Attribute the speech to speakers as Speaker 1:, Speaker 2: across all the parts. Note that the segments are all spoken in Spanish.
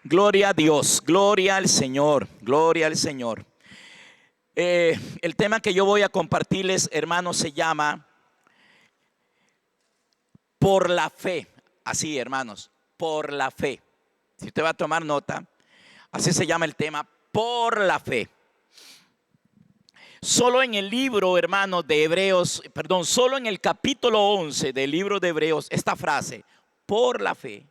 Speaker 1: Gloria a Dios, gloria al Señor, gloria al Señor. El tema que yo voy a compartirles, hermanos, se llama por la fe. Así, hermanos, por la fe. Si usted va a tomar nota, así se llama el tema, por la fe. Solo en el libro, hermanos, de Hebreos, perdón, solo en el capítulo 11 del libro de Hebreos, esta frase, por la fe,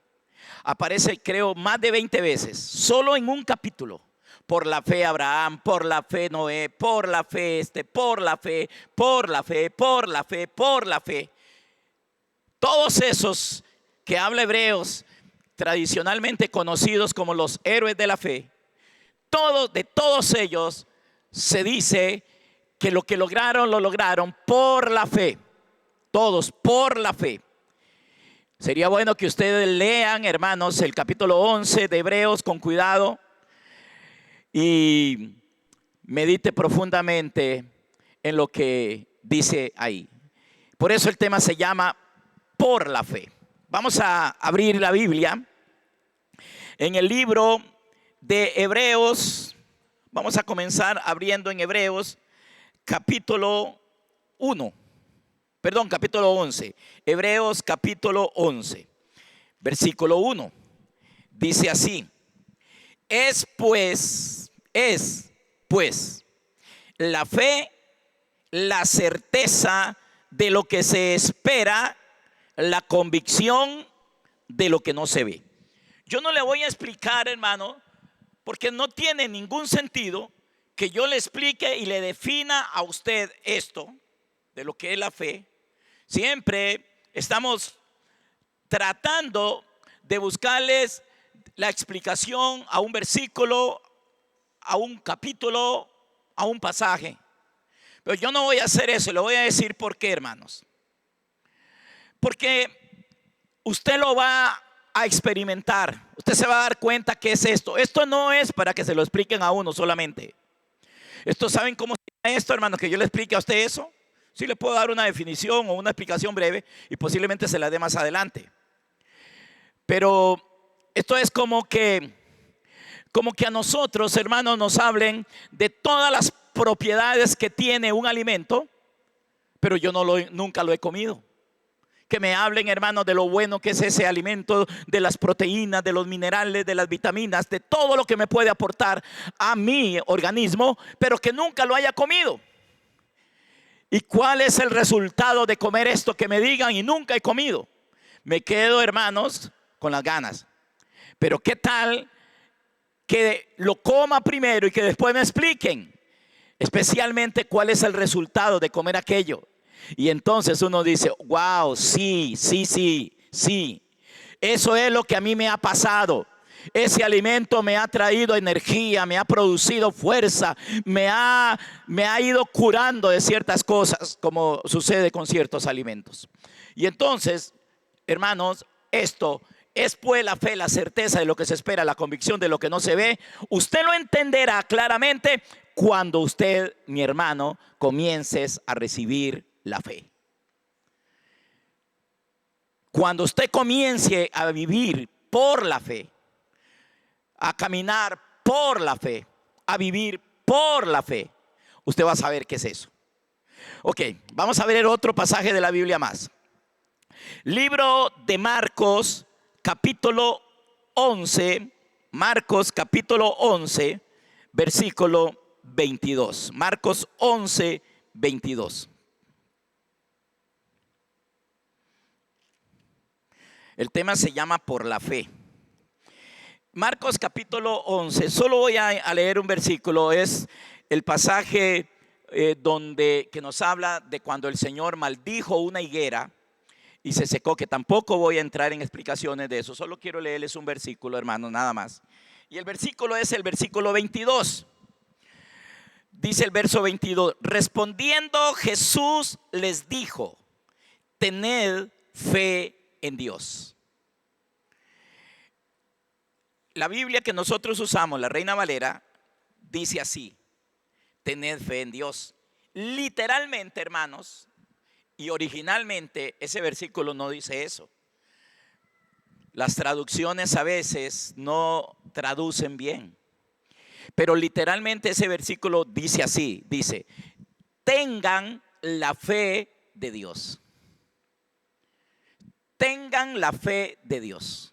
Speaker 1: aparece, creo, más de 20 veces, solo en un capítulo. Por la fe Abraham, por la fe Noé, por la fe por la fe, por la fe, por la fe, por la fe. Todos esos que habla Hebreos, tradicionalmente conocidos como los héroes de la fe, de todos ellos se dice que lo lograron por la fe. Todos por la fe. Sería bueno que ustedes lean, hermanos, el capítulo 11 de Hebreos con cuidado y medite profundamente en lo que dice ahí. Por eso el tema se llama por la fe. Vamos a abrir la Biblia en el libro de Hebreos. Vamos a comenzar abriendo en Hebreos capítulo 1. Perdón, capítulo 11. Hebreos capítulo 11, versículo 1. Dice así: es pues la fe, la certeza de lo que se espera, la convicción de lo que no se ve. Yo no le voy a explicar, hermano, porque no tiene ningún sentido que yo le explique y le defina a usted esto de lo que es la fe. Siempre estamos tratando de buscarles la explicación a un versículo, a un capítulo, a un pasaje. Pero yo no voy a hacer eso, le voy a decir por qué, hermanos. Porque usted lo va a experimentar. Usted se va a dar cuenta que es esto. Esto no es para que se lo expliquen a uno solamente. ¿Saben cómo se llama esto, hermanos? Que yo le explique a usted eso. Sí le puedo dar una definición o una explicación breve y posiblemente se la dé más adelante. Pero esto es como que a nosotros, hermanos, nos hablen de todas las propiedades que tiene un alimento, pero yo nunca lo he comido. Que me hablen, hermanos, de lo bueno que es ese alimento, de las proteínas, de los minerales, de las vitaminas, de todo lo que me puede aportar a mi organismo, pero que nunca lo haya comido. ¿Y cuál es el resultado de comer esto que me digan y nunca he comido? Me quedo, hermanos, con las ganas. Pero ¿qué tal que lo coma primero y que después me expliquen especialmente cuál es el resultado de comer aquello? Y entonces uno dice, wow, sí. Eso es lo que a mí me ha pasado. Ese alimento me ha traído energía, me ha producido fuerza, me ha ido curando de ciertas cosas, como sucede con ciertos alimentos. Y entonces, hermanos, esto es pues la fe, la certeza de lo que se espera, la convicción de lo que no se ve. Usted lo entenderá claramente cuando usted, mi hermano, comiences a recibir la fe. Cuando usted comience a vivir por la fe, a caminar por la fe, a vivir por la fe, usted va a saber qué es eso. Ok, vamos a ver otro pasaje de la Biblia más. Libro de Marcos, capítulo 11, Marcos capítulo 11, versículo 22. Marcos 11, 22. El tema se llama por la fe. Marcos capítulo 11, solo voy a leer un versículo, es el pasaje que nos habla de cuando el Señor maldijo una higuera y se secó, que tampoco voy a entrar en explicaciones de eso, solo quiero leerles un versículo, hermanos, nada más. Y el versículo es el versículo 22. Dice el verso 22, respondiendo Jesús les dijo, tened fe en Dios. La Biblia que nosotros usamos, la Reina Valera, dice así, tened fe en Dios. Literalmente, hermanos, y originalmente ese versículo no dice eso. Las traducciones a veces no traducen bien, pero literalmente ese versículo dice así, dice, tengan la fe de Dios. Tengan la fe de Dios.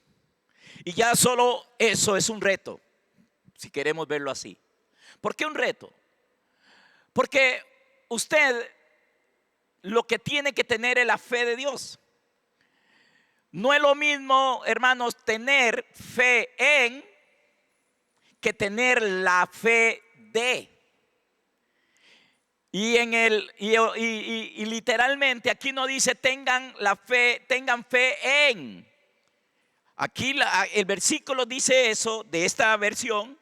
Speaker 1: Y ya solo eso es un reto, si queremos verlo así. ¿Por qué un reto? Porque usted lo que tiene que tener es la fe de Dios. No es lo mismo, hermanos, tener fe en que tener la fe de. Y literalmente aquí no dice tengan la fe, tengan fe en. Aquí el versículo dice eso de esta versión,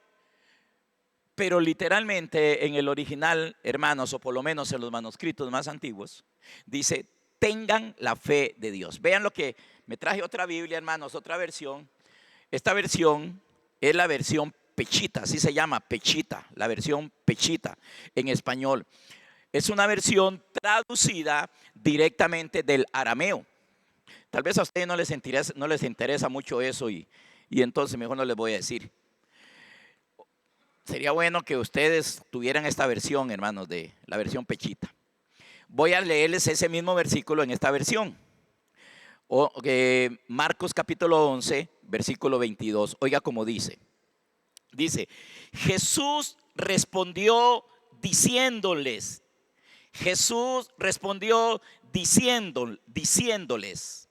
Speaker 1: pero literalmente en el original, hermanos, o por lo menos en los manuscritos más antiguos, dice tengan la fe de Dios. Vean lo que me traje, otra Biblia, hermanos, otra versión. Esta versión es la versión Pechita, así se llama, Pechita, la versión Pechita en español. Es una versión traducida directamente del arameo. Tal vez a ustedes no les interesa mucho eso y entonces mejor no les voy a decir. Sería bueno que ustedes tuvieran esta versión, hermanos, de la versión Pechita. Voy a leerles ese mismo versículo en esta versión. Marcos capítulo 11, versículo 22. Oiga cómo dice. Dice, Jesús respondió diciéndoles, diciéndoles,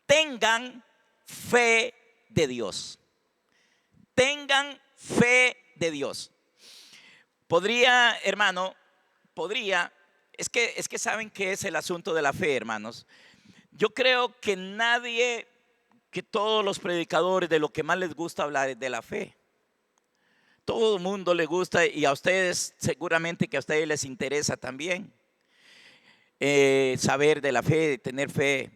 Speaker 1: tengan fe de Dios. Tengan fe de Dios. Podría, hermano, es que saben qué es el asunto de la fe, hermanos. Yo creo que todos los predicadores de lo que más les gusta hablar es de la fe. Todo el mundo le gusta y a ustedes seguramente que a ustedes les interesa también saber de la fe, tener fe.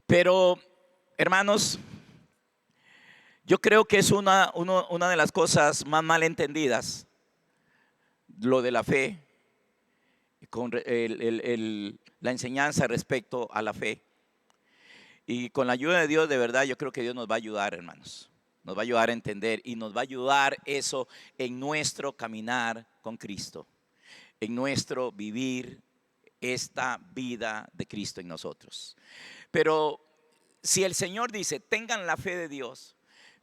Speaker 1: Pero, hermanos, yo creo que es una de las cosas más mal entendidas, lo de la fe, con la enseñanza respecto a la fe. Y con la ayuda de Dios, de verdad, yo creo que Dios nos va a ayudar, hermanos. Nos va a ayudar a entender y nos va a ayudar eso en nuestro caminar con Cristo, en nuestro vivir esta vida de Cristo en nosotros. Pero si el Señor dice, tengan la fe de Dios,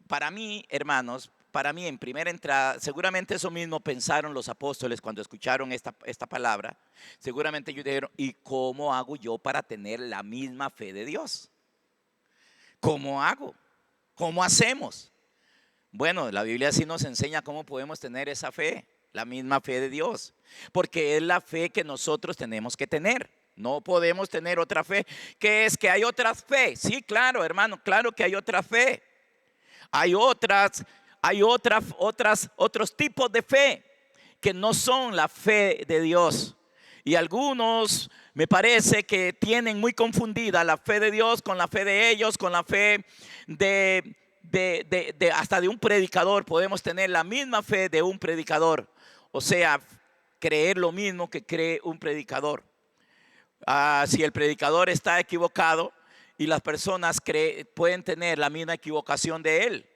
Speaker 1: para mí, hermanos, para mí en primera entrada, seguramente eso mismo pensaron los apóstoles cuando escucharon esta palabra. Seguramente ellos dijeron, ¿y cómo hago yo para tener la misma fe de Dios? ¿Cómo hago? ¿Cómo hacemos? Bueno, la Biblia sí nos enseña cómo podemos tener esa fe, la misma fe de Dios, porque es la fe que nosotros tenemos que tener. No podemos tener otra fe. ¿Qué es? Que hay otra fe. Sí, claro, hermano, claro que hay otra fe. Hay otros tipos de fe que no son la fe de Dios. Y algunos me parece que tienen muy confundida la fe de Dios con la fe de ellos, con la fe hasta de un predicador. Podemos tener la misma fe de un predicador, o sea, creer lo mismo que cree un predicador. Si el predicador está equivocado y las personas pueden tener la misma equivocación de él.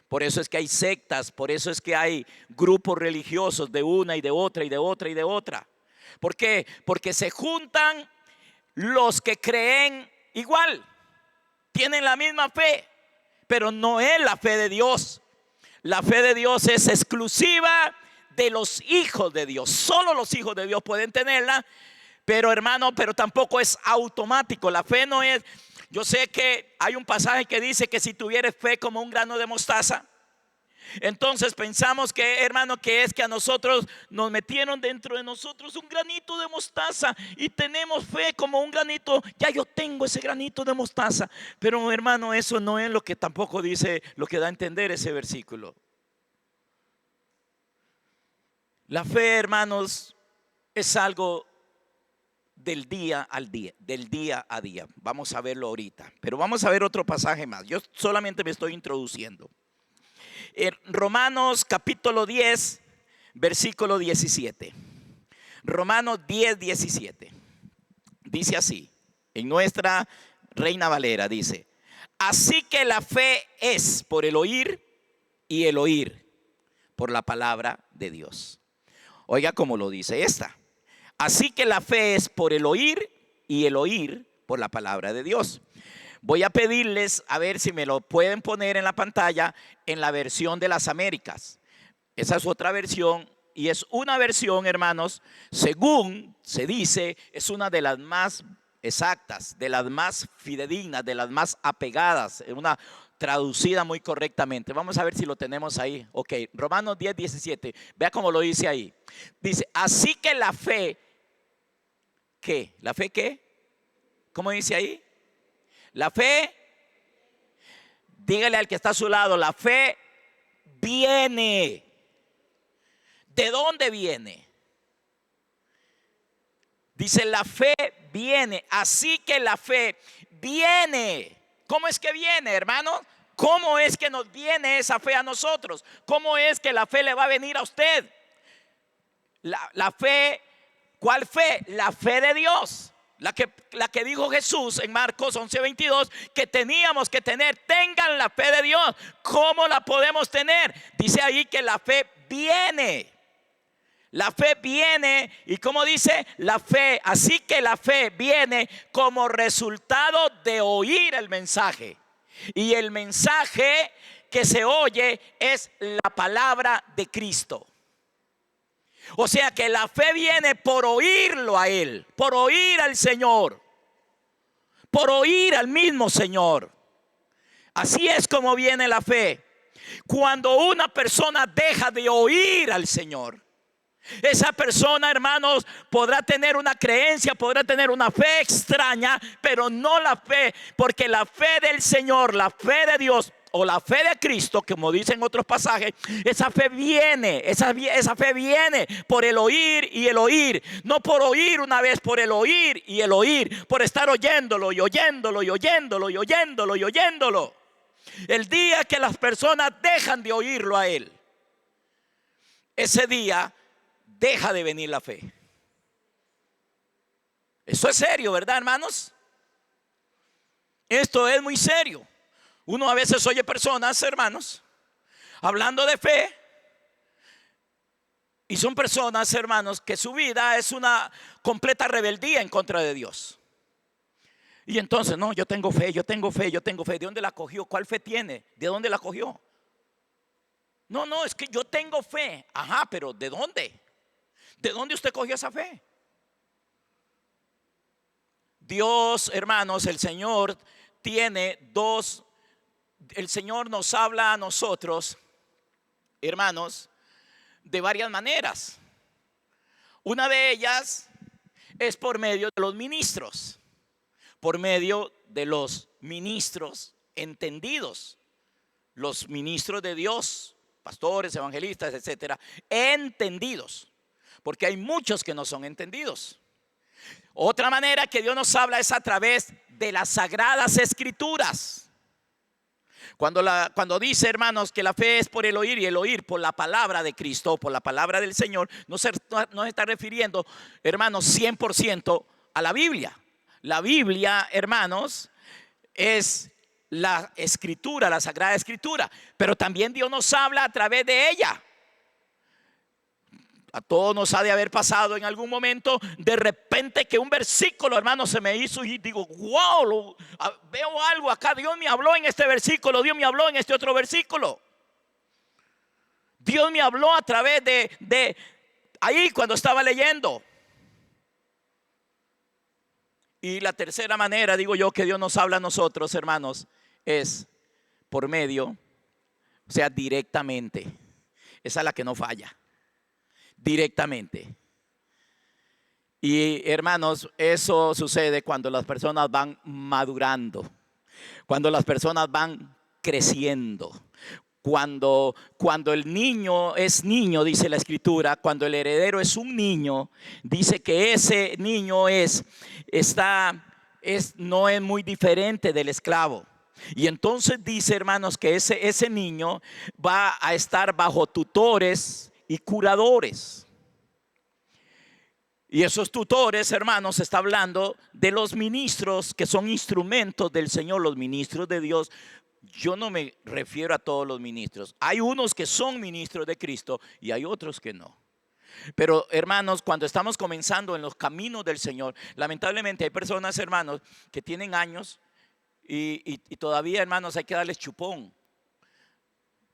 Speaker 1: Por eso es que hay sectas, por eso es que hay grupos religiosos de una y de otra y de otra y de otra. ¿Por qué? Porque se juntan los que creen igual, tienen la misma fe, pero no es la fe de Dios. La fe de Dios es exclusiva de los hijos de Dios. Solo los hijos de Dios pueden tenerla. Pero hermano, pero tampoco es automático. La fe no es, yo sé que hay un pasaje que dice que si tuvieres fe como un grano de mostaza, entonces pensamos que, hermano, que es que a nosotros nos metieron dentro de nosotros un granito de mostaza y tenemos fe como un granito. Ya yo tengo ese granito de mostaza. Pero hermano, eso no es lo que tampoco dice, lo que da a entender ese versículo. La fe, hermanos, es algo del día al día, del día a día. Vamos a verlo ahorita, pero vamos a ver otro pasaje más. Yo solamente me estoy introduciendo. En Romanos capítulo 10, versículo 17. Romanos 10, 17. Dice así, en nuestra Reina Valera dice: así que la fe es por el oír y el oír por la palabra de Dios. Oiga cómo lo dice esta. Así que la fe es por el oír y el oír por la palabra de Dios. Voy a pedirles a ver si me lo pueden poner en la pantalla en la versión de las Américas. Esa es otra versión y es una versión, hermanos, según se dice, es una de las más exactas, de las más fidedignas, de las más apegadas, una traducida muy correctamente. Vamos a ver si lo tenemos ahí. Ok, Romanos 10:17. Vea cómo lo dice ahí. Dice: así que la fe, ¿qué? ¿La fe qué? ¿Cómo dice ahí? La fe, dígale al que está a su lado, la fe viene. ¿De dónde viene? Dice: la fe viene. Así que la fe viene. ¿Cómo es que viene, hermano? ¿Cómo es que nos viene esa fe a nosotros? ¿Cómo es que la fe le va a venir a usted? La fe, ¿cuál fe? La fe de Dios. La que dijo Jesús en Marcos 11:22 que teníamos que tener. Tengan la fe de Dios. ¿Cómo la podemos tener? Dice ahí que la fe viene. La fe viene, y como dice, la fe, así que la fe viene como resultado de oír el mensaje. Y el mensaje que se oye es la palabra de Cristo. O sea que la fe viene por oírlo a Él, por oír al Señor, por oír al mismo Señor. Así es como viene la fe. Cuando una persona deja de oír al Señor, esa persona, hermanos, podrá tener una creencia, podrá tener una fe extraña, pero no la fe, porque la fe del Señor, la fe de Dios o la fe de Cristo, como dicen otros pasajes, esa fe viene por el oír y el oír, no por oír una vez, por el oír y el oír, por estar oyéndolo y oyéndolo y oyéndolo y oyéndolo y oyéndolo. El día que las personas dejan de oírlo a Él, ese día deja de venir la fe. Eso es serio, ¿verdad, hermanos? Esto es muy serio. Uno a veces oye personas, hermanos, hablando de fe, y son personas, hermanos, que su vida es una completa rebeldía en contra de Dios. Y entonces, no, yo tengo fe, yo tengo fe, yo tengo fe. ¿De dónde la cogió? ¿Cuál fe tiene? ¿De dónde la cogió? No, es que yo tengo fe. Ajá, pero ¿de dónde? ¿De dónde usted cogió esa fe? Dios, hermanos, el Señor tiene dos. El Señor nos habla a nosotros, hermanos, de varias maneras. Una de ellas es por medio de los ministros. Por medio de los ministros entendidos. Los ministros de Dios, pastores, evangelistas, etcétera, entendidos. Porque hay muchos que no son entendidos. Otra manera que Dios nos habla es a través de las sagradas escrituras. Cuando dice, hermanos, que la fe es por el oír y el oír por la palabra de Cristo, por la palabra del Señor, no se está refiriendo, hermanos, 100% a la Biblia. La Biblia, hermanos, es la escritura, la sagrada escritura, pero también Dios nos habla a través de ella. A todos nos ha de haber pasado en algún momento de repente que un versículo, hermano, se me hizo y digo, wow, veo algo acá. Dios me habló en este versículo, Dios me habló en este otro versículo. Dios me habló a través de ahí cuando estaba leyendo. Y la tercera manera, digo yo, que Dios nos habla a nosotros, hermanos, es por medio, o sea, directamente. Esa es la que no falla. Directamente. Y hermanos, eso sucede cuando las personas van madurando, cuando las personas van creciendo, cuando el niño es niño, dice la escritura, cuando el heredero es un niño, dice que ese niño no es muy diferente del esclavo. Y entonces dice, hermanos, que ese niño va a estar bajo tutores y curadores. Y esos tutores, hermanos, está hablando de los ministros que son instrumentos del Señor, los ministros de Dios. Yo no me refiero a todos los ministros. Hay unos que son ministros de Cristo y hay otros que no. Pero hermanos, cuando estamos comenzando en los caminos del Señor, lamentablemente hay personas, hermanos, que tienen años y todavía, hermanos, hay que darles chupón.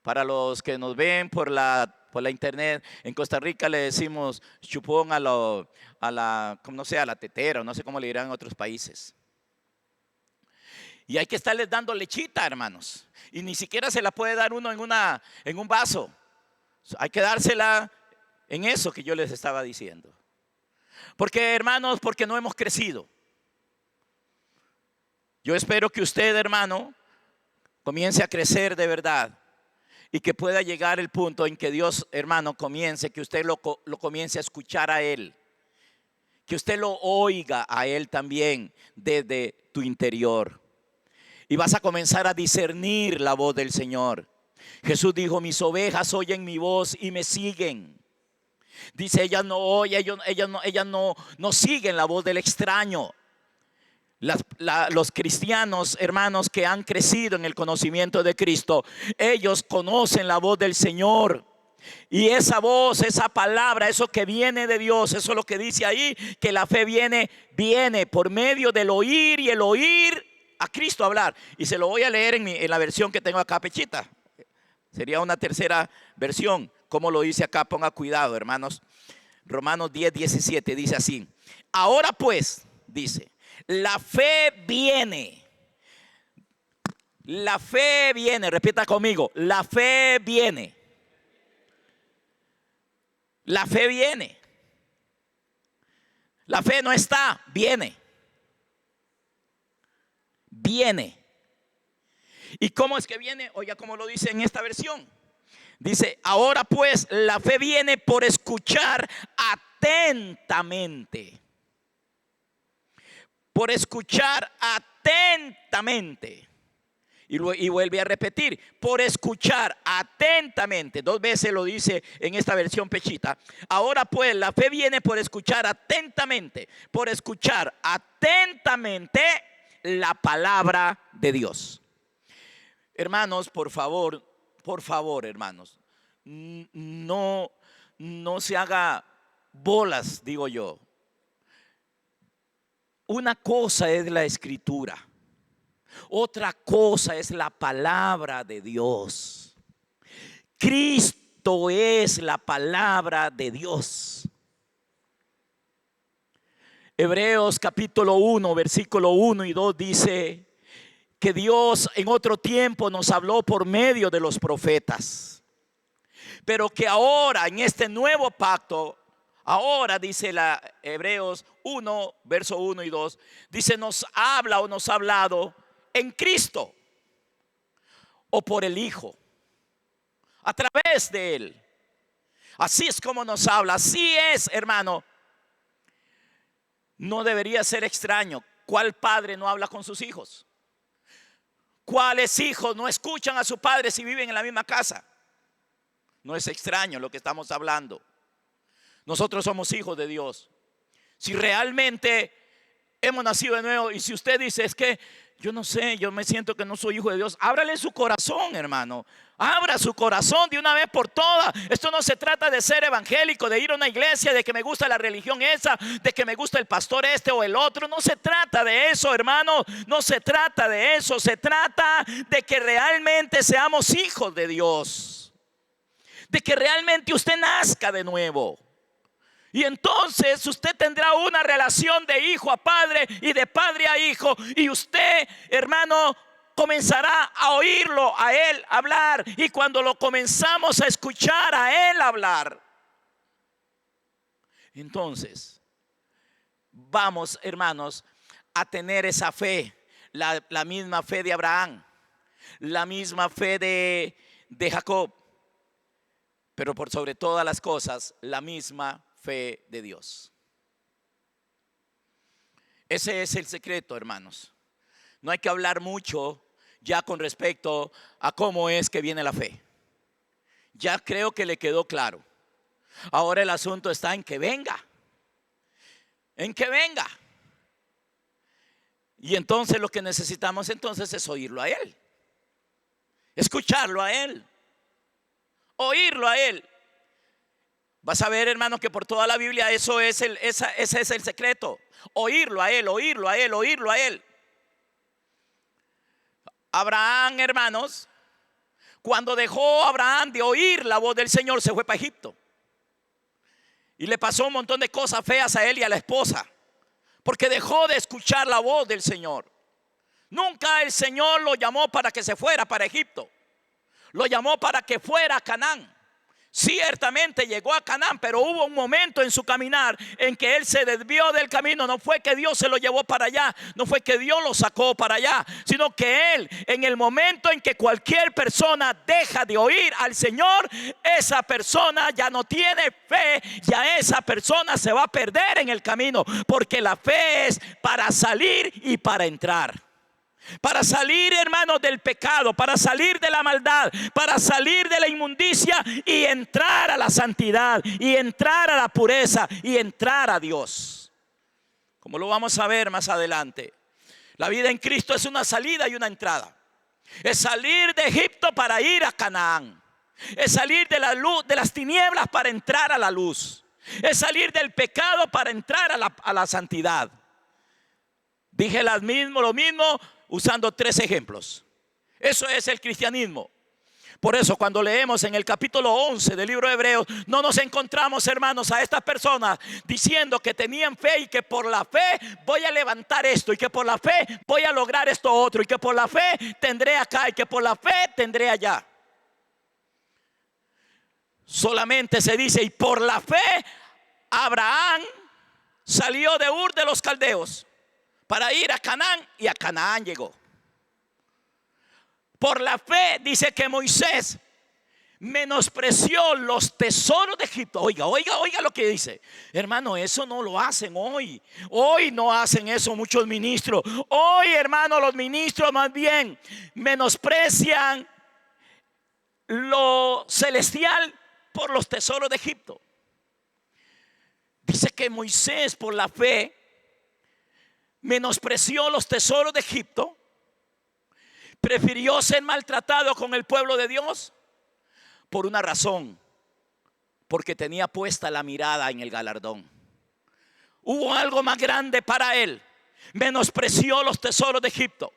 Speaker 1: Para los que nos ven por la internet, en Costa Rica le decimos chupón a la, no sé, a la tetera, no sé cómo le dirán en otros países. Y hay que estarles dando lechita, hermanos. Y ni siquiera se la puede dar uno en un vaso. Hay que dársela en eso que yo les estaba diciendo. Porque, hermanos, porque no hemos crecido. Yo espero que usted, hermano, comience a crecer de verdad. Y que pueda llegar el punto en que Dios, hermano, comience, que usted lo comience a escuchar a Él. Que usted lo oiga a Él también desde tu interior. Y vas a comenzar a discernir la voz del Señor. Jesús dijo, mis ovejas oyen mi voz y me siguen. Dice, ellas no oyen, ellas no siguen la voz del extraño. Los cristianos, hermanos, que han crecido en el conocimiento de Cristo, ellos conocen la voz del Señor. Y esa voz, esa palabra, eso que viene de Dios, eso es lo que dice ahí, que la fe viene por medio del oír y el oír a Cristo hablar. Y se lo voy a leer en la versión que tengo acá, pechita. Sería una tercera versión. Como lo dice acá, ponga cuidado, hermanos. Romanos 10:17 dice así. Ahora pues, dice, la fe viene. La fe viene, repita conmigo, la fe viene. La fe viene. La fe no está, viene. Viene. ¿Y cómo es que viene? Oiga, como lo dice en esta versión. Dice, ahora pues la fe viene por escuchar atentamente. Por escuchar atentamente. Y vuelve a repetir, por escuchar atentamente. 2 veces lo dice en esta versión pechita. Ahora pues la fe viene por escuchar atentamente. Por escuchar atentamente la palabra de Dios. Hermanos, por favor, hermanos, no se haga bolas, digo yo. Una cosa es la escritura, otra cosa es la palabra de Dios. Cristo es la palabra de Dios. Hebreos capítulo 1, versículo 1 y 2 dice que Dios en otro tiempo nos habló por medio de los profetas, pero que ahora en este nuevo pacto, ahora dice la Hebreos 1, verso 1 y 2, dice nos habla o nos ha hablado en Cristo o por el Hijo, a través de Él. Así es como nos habla, así es, hermano. No debería ser extraño. ¿Cuál padre no habla con sus hijos? ¿Cuáles hijos no escuchan a su padre si viven en la misma casa? No es extraño lo que estamos hablando. Nosotros somos hijos de Dios. Si realmente hemos nacido de nuevo, y si usted dice, es que yo no sé, yo me siento que no soy hijo de Dios, ábrale su corazón, hermano. Abra su corazón de una vez por todas. Esto no se trata de ser evangélico, de ir a una iglesia, de que me gusta la religión esa, de que me gusta el pastor este o el otro. No se trata de eso, hermano. No se trata de eso. Se trata de que realmente seamos hijos de Dios, de que realmente usted nazca de nuevo. Y entonces usted tendrá una relación de hijo a padre y de padre a hijo. Y usted, hermano, comenzará a oírlo a Él hablar. Y cuando lo comenzamos a escuchar a Él hablar, entonces vamos, hermanos, a tener esa fe. La misma fe de Abraham, la misma fe de Jacob. Pero por sobre todas las cosas, la misma fe de Dios. Ese es el secreto, hermanos. No hay que hablar mucho ya con respecto a cómo es que viene la fe. Ya creo que le quedó claro. Ahora el asunto está en que venga. en que venga. Y entonces lo que necesitamos entonces es oírlo a Él, escucharlo a Él, oírlo a Él. Vas a ver, hermano, que por toda la Biblia ese es el secreto. Oírlo a Él, oírlo a Él, oírlo a Él. Abraham, hermanos, cuando dejó Abraham de oír la voz del Señor, se fue para Egipto. Y le pasó un montón de cosas feas a él y a la esposa, porque dejó de escuchar la voz del Señor. Nunca el Señor lo llamó para que se fuera para Egipto. Lo llamó para que fuera a Canaán. Ciertamente llegó a Canaán, pero hubo un momento en su caminar en que él se desvió del camino. No fue que Dios se lo llevó para allá, no fue que Dios lo sacó para allá, sino que él, en el momento en que cualquier persona deja de oír al Señor, esa persona ya no tiene fe, ya esa persona se va a perder en el camino, porque la fe es para salir y para entrar. Para salir, hermanos, del pecado, para salir de la maldad, para salir de la inmundicia y entrar a la santidad, y entrar a la pureza, y entrar a Dios. Como lo vamos a ver más adelante, la vida en Cristo es una salida y una entrada. Es salir de Egipto para ir a Canaán. Es salir de la luz, de las tinieblas, para entrar a la luz. Es salir del pecado para entrar a la santidad. Dije lo mismo usando 3 ejemplos. Eso es el cristianismo. Por eso cuando leemos en el capítulo 11 del libro de Hebreos, no nos encontramos, hermanos, a estas personas diciendo que tenían fe y que por la fe voy a levantar esto, y que por la fe voy a lograr esto otro, y que por la fe tendré acá, y que por la fe tendré allá. Solamente se dice: y por la fe Abraham salió de Ur de los Caldeos para ir a Canaán, y a Canaán llegó. Por la fe dice que Moisés menospreció los tesoros de Egipto. Oiga lo que dice. Hermano, eso no lo hacen hoy. Hoy no hacen eso muchos ministros. Hoy, hermano, los ministros más bien menosprecian lo celestial por los tesoros de Egipto. Dice que Moisés, por la fe, menospreció los tesoros de Egipto, prefirió ser maltratado con el pueblo de Dios por una razón: porque tenía puesta la mirada en el galardón. Hubo algo más grande para él. Menospreció los tesoros de Egipto.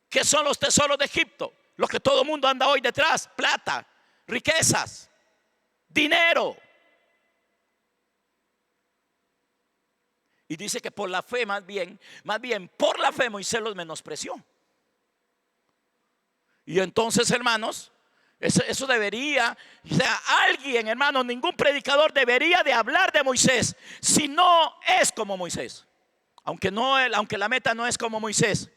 Speaker 1: ¿Qué son los tesoros de Egipto? Los que todo el mundo anda hoy detrás: plata, riquezas, dinero. Y dice que por la fe, más bien por la fe Moisés los menospreció. Y entonces, hermanos, eso debería, o sea, alguien, hermanos, ningún predicador debería de hablar de Moisés si no es como Moisés. Aunque la meta no es como Moisés.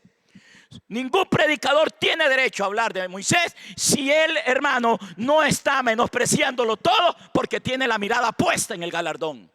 Speaker 1: Ningún predicador tiene derecho a hablar de Moisés si él, hermano, no está menospreciándolo todo porque tiene la mirada puesta en el galardón.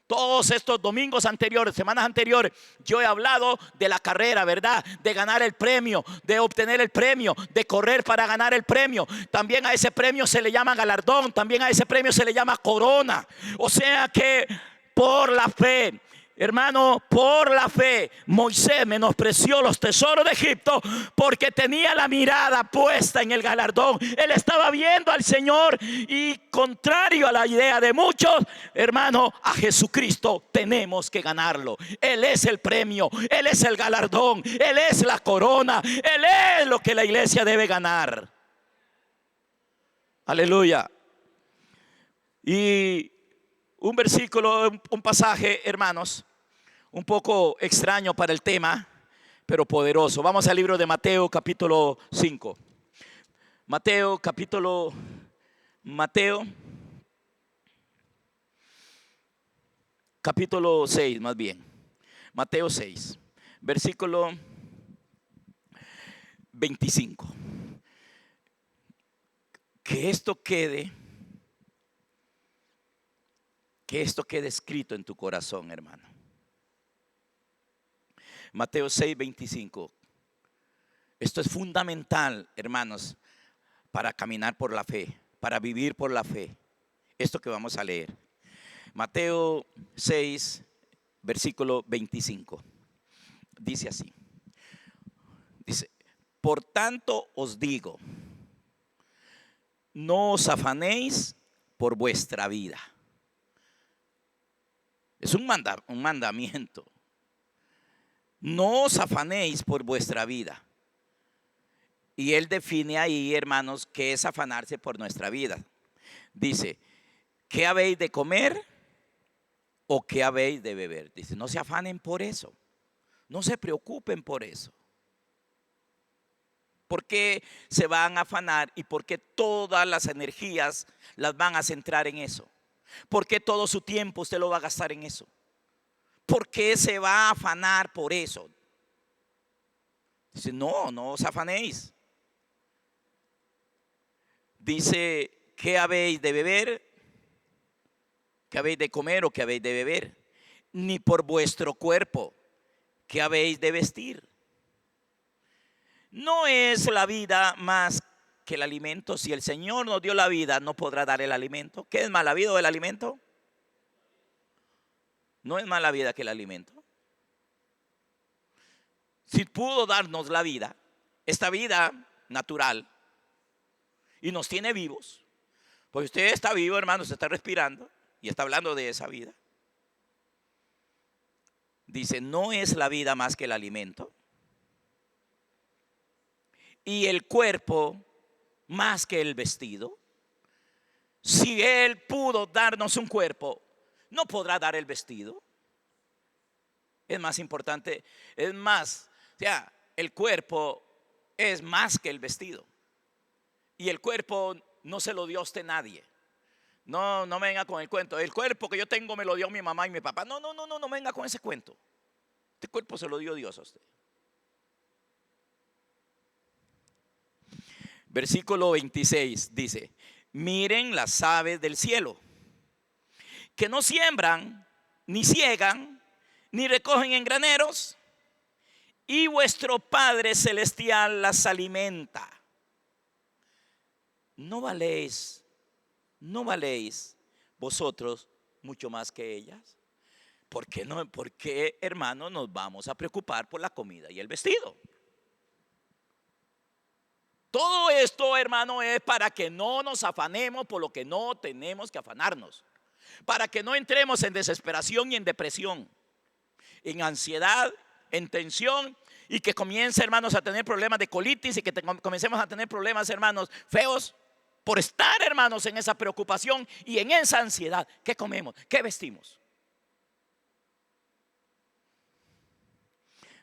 Speaker 1: Todos estos domingos anteriores, semanas anteriores, yo he hablado de la carrera, ¿verdad? De ganar el premio, de obtener el premio, de correr para ganar el premio. También a ese premio se le llama galardón, también a ese premio se le llama corona. O sea que por la fe, hermano, por la fe, Moisés menospreció los tesoros de Egipto porque tenía la mirada puesta en el galardón. Él estaba viendo al Señor, y contrario a la idea de muchos, hermano, a Jesucristo tenemos que ganarlo. Él es el premio, Él es el galardón, Él es la corona, Él es lo que la iglesia debe ganar. Aleluya. Y un versículo, un pasaje, hermanos, un poco extraño para el tema, pero poderoso. Vamos al libro de Mateo, capítulo 5. Mateo, capítulo 6, más bien. Mateo 6, versículo 25. Que esto quede escrito en tu corazón, hermano. Mateo 6, 25. Esto es fundamental, hermanos, para caminar por la fe, para vivir por la fe. Esto que vamos a leer. Mateo 6, versículo 25. Dice así. Dice, por tanto os digo, no os afanéis por vuestra vida. Es un mandamiento. No os afanéis por vuestra vida. Y él define ahí, hermanos, qué es afanarse por nuestra vida. Dice, ¿qué habéis de comer o qué habéis de beber? Dice, no se afanen por eso. No se preocupen por eso. ¿Por qué se van a afanar y por qué todas las energías las van a centrar en eso? ¿Por qué todo su tiempo usted lo va a gastar en eso? ¿Por qué se va a afanar por eso? Dice, no os afanéis. Dice, ¿qué habéis de beber? ¿Qué habéis de comer o qué habéis de beber? Ni por vuestro cuerpo, ¿qué habéis de vestir? No es la vida más que el alimento. Si el Señor nos dio la vida, no podrá dar el alimento. ¿Qué es más, la vida o el alimento? No es más la vida que el alimento. Si pudo darnos la vida, esta vida natural, y nos tiene vivos, pues usted está vivo, hermano, usted está respirando y está hablando de esa vida. Dice, no es la vida más que el alimento, y el cuerpo más que el vestido. Si Él pudo darnos un cuerpo, ¿no podrá dar el vestido? Es más importante, es más, o sea, el cuerpo es más que el vestido. Y el cuerpo no se lo dio a usted nadie. No me venga con el cuento. El cuerpo que yo tengo me lo dio mi mamá y mi papá. No me venga con ese cuento. Este cuerpo se lo dio Dios a usted. Versículo 26 dice, miren las aves del cielo, que no siembran, ni ciegan, ni recogen en graneros, y vuestro Padre Celestial las alimenta. ¿No valéis vosotros mucho más que ellas? ¿Por qué, hermanos, nos vamos a preocupar por la comida y el vestido? Todo esto, hermano, es para que no nos afanemos por lo que no tenemos que afanarnos. Para que no entremos en desesperación y en depresión, en ansiedad, en tensión, y que comience, hermanos, a tener problemas de colitis y que comencemos a tener problemas, hermanos, feos, por estar, hermanos, en esa preocupación y en esa ansiedad. ¿Qué comemos? ¿Qué vestimos?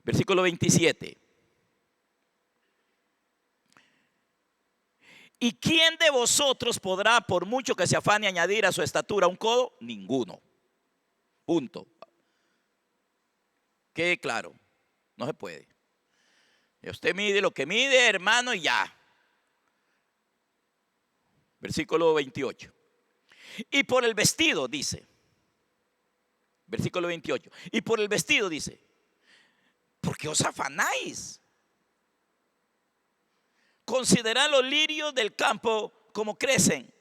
Speaker 1: Versículo 27. ¿Y quién de vosotros podrá, por mucho que se afane, añadir a su estatura un codo? Ninguno. Punto. Quede claro, no se puede. Y usted mide lo que mide, hermano, y ya. Versículo 28. Y por el vestido, dice. Versículo 28. Y por el vestido, dice, ¿por qué os afanáis? Considerad los lirios del campo como crecen,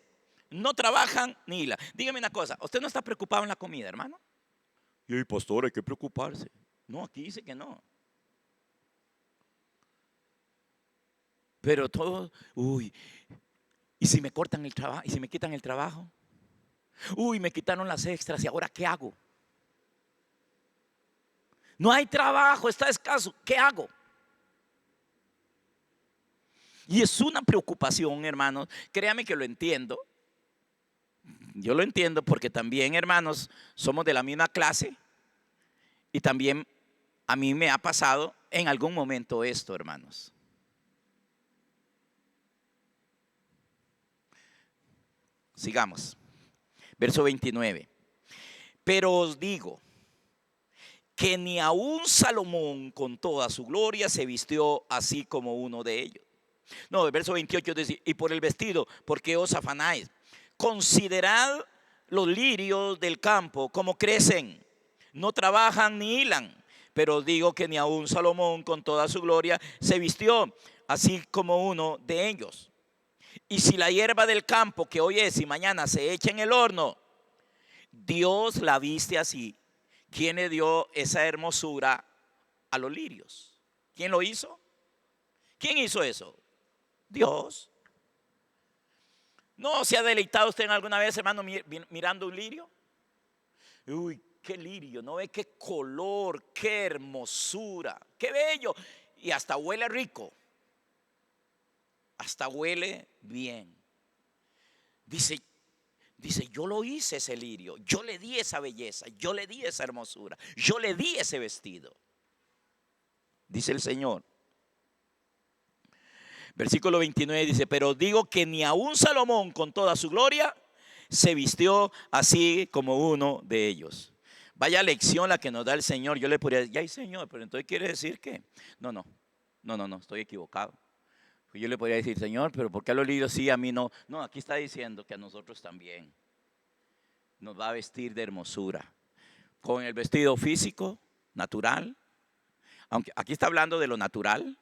Speaker 1: no trabajan ni hilan. Dígame una cosa, ¿usted no está preocupado en la comida, hermano? Y el pastor, hay que preocuparse. No, aquí dice que no. Pero todos, ¿y si me cortan el trabajo? ¿Y si me quitan el trabajo? Me quitaron las extras, ¿y ahora qué hago? No hay trabajo, está escaso, ¿qué hago? Y es una preocupación, hermanos. Créame que lo entiendo. Yo lo entiendo porque también, hermanos, somos de la misma clase. Y también a mí me ha pasado en algún momento esto, hermanos. Sigamos. Verso 29. Pero os digo que ni aun Salomón con toda su gloria se vistió así como uno de ellos. No, el verso 28 dice, y por el vestido, ¿por qué os afanáis? Considerad los lirios del campo, cómo crecen, no trabajan ni hilan, pero os digo que ni aun Salomón con toda su gloria se vistió así como uno de ellos. Y si la hierba del campo que hoy es y mañana se echa en el horno, Dios la viste así. ¿Quién le dio esa hermosura a los lirios? ¿Quién lo hizo? ¿Quién hizo eso? Dios. ¿No se ha deleitado usted en alguna vez, hermano, mirando un lirio? Uy, qué lirio, ¿no ve qué color, qué hermosura, qué bello? Y hasta huele rico, hasta huele bien. Dice, yo lo hice ese lirio, yo le di esa belleza, yo le di esa hermosura, yo le di ese vestido. Dice el Señor. Versículo 29 dice, pero digo que ni aun Salomón con toda su gloria se vistió así como uno de ellos. Vaya lección la que nos da el Señor. Yo le podría decir, ya, Señor, pero entonces quiere decir que no, estoy equivocado. Yo le podría decir, Señor, pero ¿por qué a los lirios sí, a mí no? No, aquí está diciendo que a nosotros también nos va a vestir de hermosura, con el vestido físico, natural. Aunque aquí está hablando de lo natural,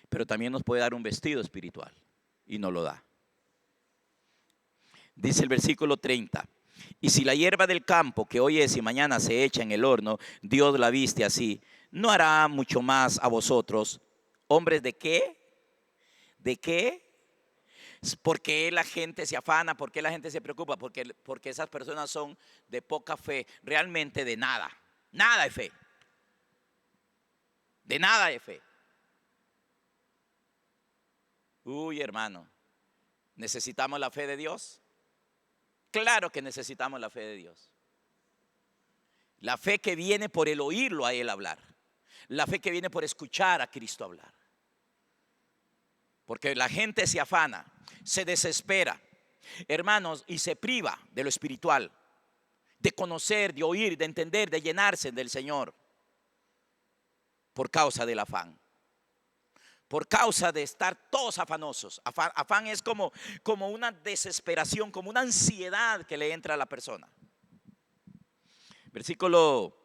Speaker 1: pero también nos puede dar un vestido espiritual y nos lo da. Dice el versículo 30, y si la hierba del campo que hoy es y mañana se echa en el horno, Dios la viste así, ¿no hará mucho más a vosotros, hombres de qué? ¿De qué? ¿Por qué la gente se afana? ¿Por qué la gente se preocupa? Porque esas personas son de poca fe, realmente de nada, nada de fe, de nada de fe. Uy, hermano, ¿necesitamos la fe de Dios? Claro que necesitamos la fe de Dios. La fe que viene por el oírlo a Él hablar. La fe que viene por escuchar a Cristo hablar. Porque la gente se afana, se desespera, hermanos, y se priva de lo espiritual, de conocer, de oír, de entender, de llenarse del Señor, por causa del afán. Por causa de estar todos afanosos. Afán es como una desesperación, como una ansiedad que le entra a la persona. Versículo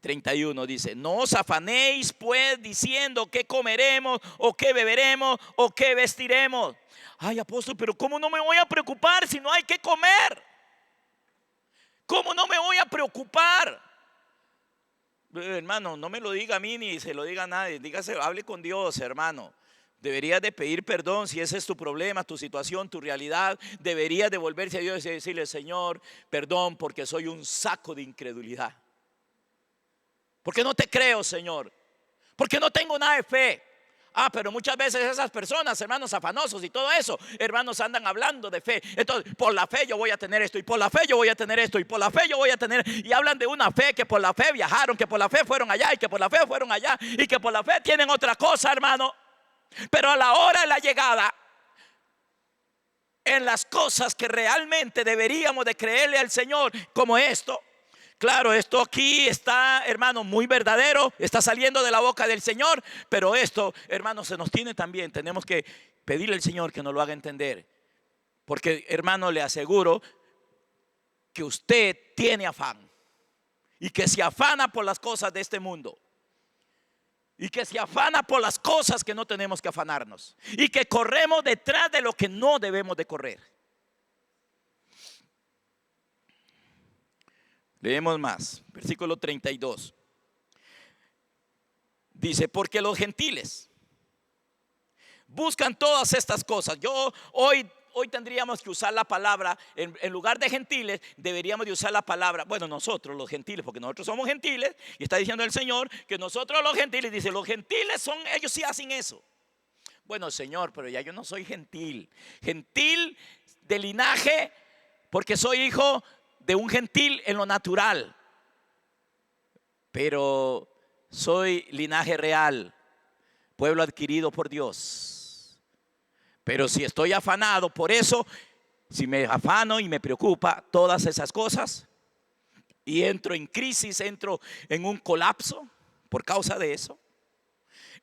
Speaker 1: 31 dice, no os afanéis pues diciendo qué comeremos o qué beberemos o qué vestiremos. Ay, apóstol, pero ¿cómo no me voy a preocupar si no hay que comer? ¿Cómo no me voy a preocupar? Hermano, no me lo diga a mí ni se lo diga a nadie. Dígase, hable con Dios, hermano. Deberías de pedir perdón si ese es tu problema, tu situación, tu realidad. Deberías de volverse a Dios y decirle, Señor, perdón porque soy un saco de incredulidad. Porque no te creo, Señor. Porque no tengo nada de fe. Pero muchas veces esas personas, hermanos afanosos y todo eso, hermanos, andan hablando de fe. Entonces, por la fe yo voy a tener esto, y por la fe yo voy a tener esto, y por la fe yo voy a tener. Y hablan de una fe que por la fe viajaron, que por la fe fueron allá, y que por la fe fueron allá, y que por la fe tienen otra cosa, hermano. Pero a la hora de la llegada, en las cosas que realmente deberíamos de creerle al Señor, como esto. Claro, esto aquí está, hermano, muy verdadero, está saliendo de la boca del Señor, pero esto, hermano, se nos tiene también, tenemos que pedirle al Señor que nos lo haga entender, porque, hermano, le aseguro que usted tiene afán y que se afana por las cosas de este mundo y que se afana por las cosas que no tenemos que afanarnos y que corremos detrás de lo que no debemos de correr. Leemos más, versículo 32. Dice, porque los gentiles buscan todas estas cosas. Hoy tendríamos que usar la palabra, en lugar de gentiles, deberíamos de usar la palabra, bueno, nosotros los gentiles, porque nosotros somos gentiles, y está diciendo el Señor que nosotros los gentiles, dice, los gentiles son, ellos sí hacen eso. Bueno, Señor, pero ya yo no soy gentil de linaje, porque soy hijo de un gentil en lo natural, pero soy linaje real, pueblo adquirido por Dios. Pero si estoy afanado por eso, si me afano y me preocupa todas esas cosas y entro en crisis, entro en un colapso por causa de eso,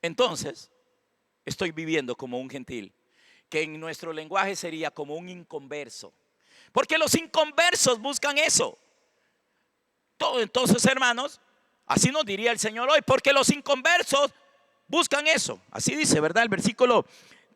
Speaker 1: entonces estoy viviendo como un gentil, que en nuestro lenguaje sería como un inconverso. Porque los inconversos buscan eso. Entonces, hermanos, así nos diría el Señor hoy, porque los inconversos buscan eso. Así dice, ¿verdad? El versículo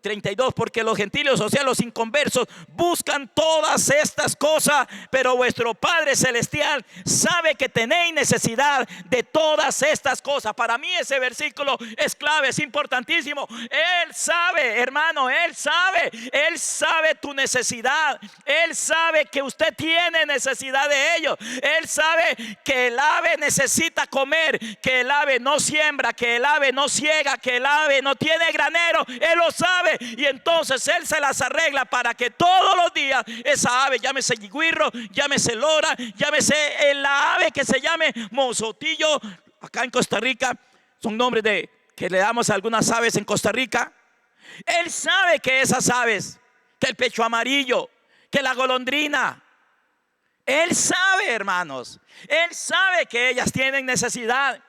Speaker 1: 32, porque los gentiles, o sea, los inconversos, buscan todas estas cosas, pero vuestro Padre Celestial sabe que tenéis necesidad de todas estas cosas. Para mí ese versículo es clave, es importantísimo. Él sabe, hermano, Él sabe tu necesidad. Él sabe que usted tiene necesidad de ello. Él sabe que el ave necesita comer, que el ave no siembra, que el ave no ciega, que el ave no tiene granero. Él lo sabe. Y entonces Él se las arregla para que todos los días esa ave, llámese yigüirro, llámese lora, llámese la ave que se llame mozotillo, acá en Costa Rica son nombres que le damos a algunas aves en Costa Rica. Él sabe que esas aves, que el pecho amarillo, que la golondrina, Él sabe, hermanos, Él sabe que ellas tienen necesidad.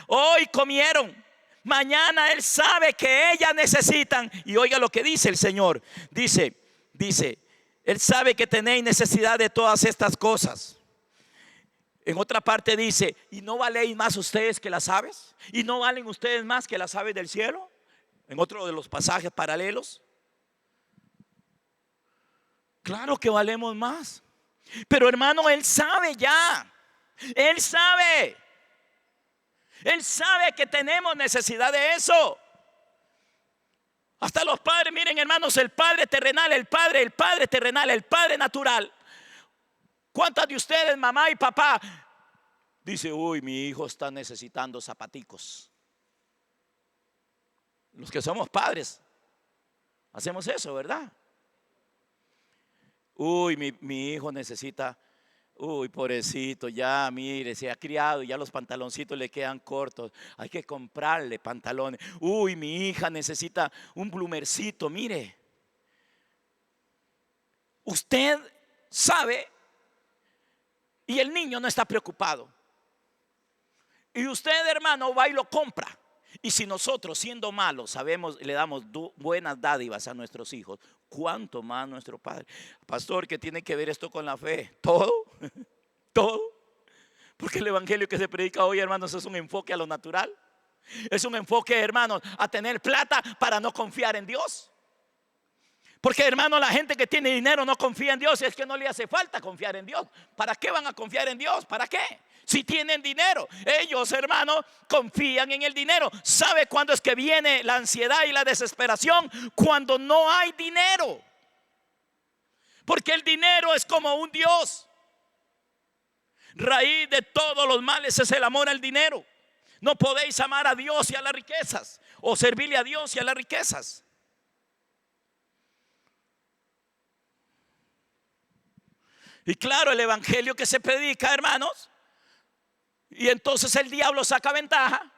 Speaker 1: Hoy comieron, mañana Él sabe que ellas necesitan. Y oiga lo que dice el Señor. Dice, Él sabe que tenéis necesidad de todas estas cosas. En otra parte dice, ¿y no valéis más ustedes que las aves? ¿Y no valen ustedes más que las aves del cielo? En otro de los pasajes paralelos. Claro que valemos más. Pero hermano, Él sabe ya. Él sabe. Él sabe que tenemos necesidad de eso. Hasta los padres, miren hermanos, el padre terrenal, el padre terrenal, el padre natural. ¿Cuántas de ustedes, mamá y papá, dice, uy, mi hijo está necesitando zapaticos? Los que somos padres hacemos eso, ¿verdad? Uy, mi hijo necesita. Uy, pobrecito, ya mire, se ha criado y ya los pantaloncitos le quedan cortos. Hay que comprarle pantalones. Uy, mi hija necesita un plumercito, mire. Usted sabe y el niño no está preocupado. Y usted, hermano, va y lo compra. Y si nosotros, siendo malos, sabemos, le damos buenas dádivas a nuestros hijos, ¿cuánto más nuestro Padre? Pastor, ¿qué tiene que ver esto con la fe? Todo, todo. Porque el evangelio que se predica hoy, hermanos, es un enfoque a lo natural. Es un enfoque, hermanos, a tener plata para no confiar en Dios. Porque, hermano, la gente que tiene dinero no confía en Dios. Es que no le hace falta confiar en Dios. ¿Para qué van a confiar en Dios? ¿Para qué? Si tienen dinero. Ellos, hermano, confían en el dinero. ¿Sabe cuándo es que viene la ansiedad y la desesperación? Cuando no hay dinero. Porque el dinero es como un Dios. Raíz de todos los males es el amor al dinero. No podéis amar a Dios y a las riquezas, o servirle a Dios y a las riquezas. Y claro, el evangelio que se predica, hermanos, y entonces el diablo saca ventaja,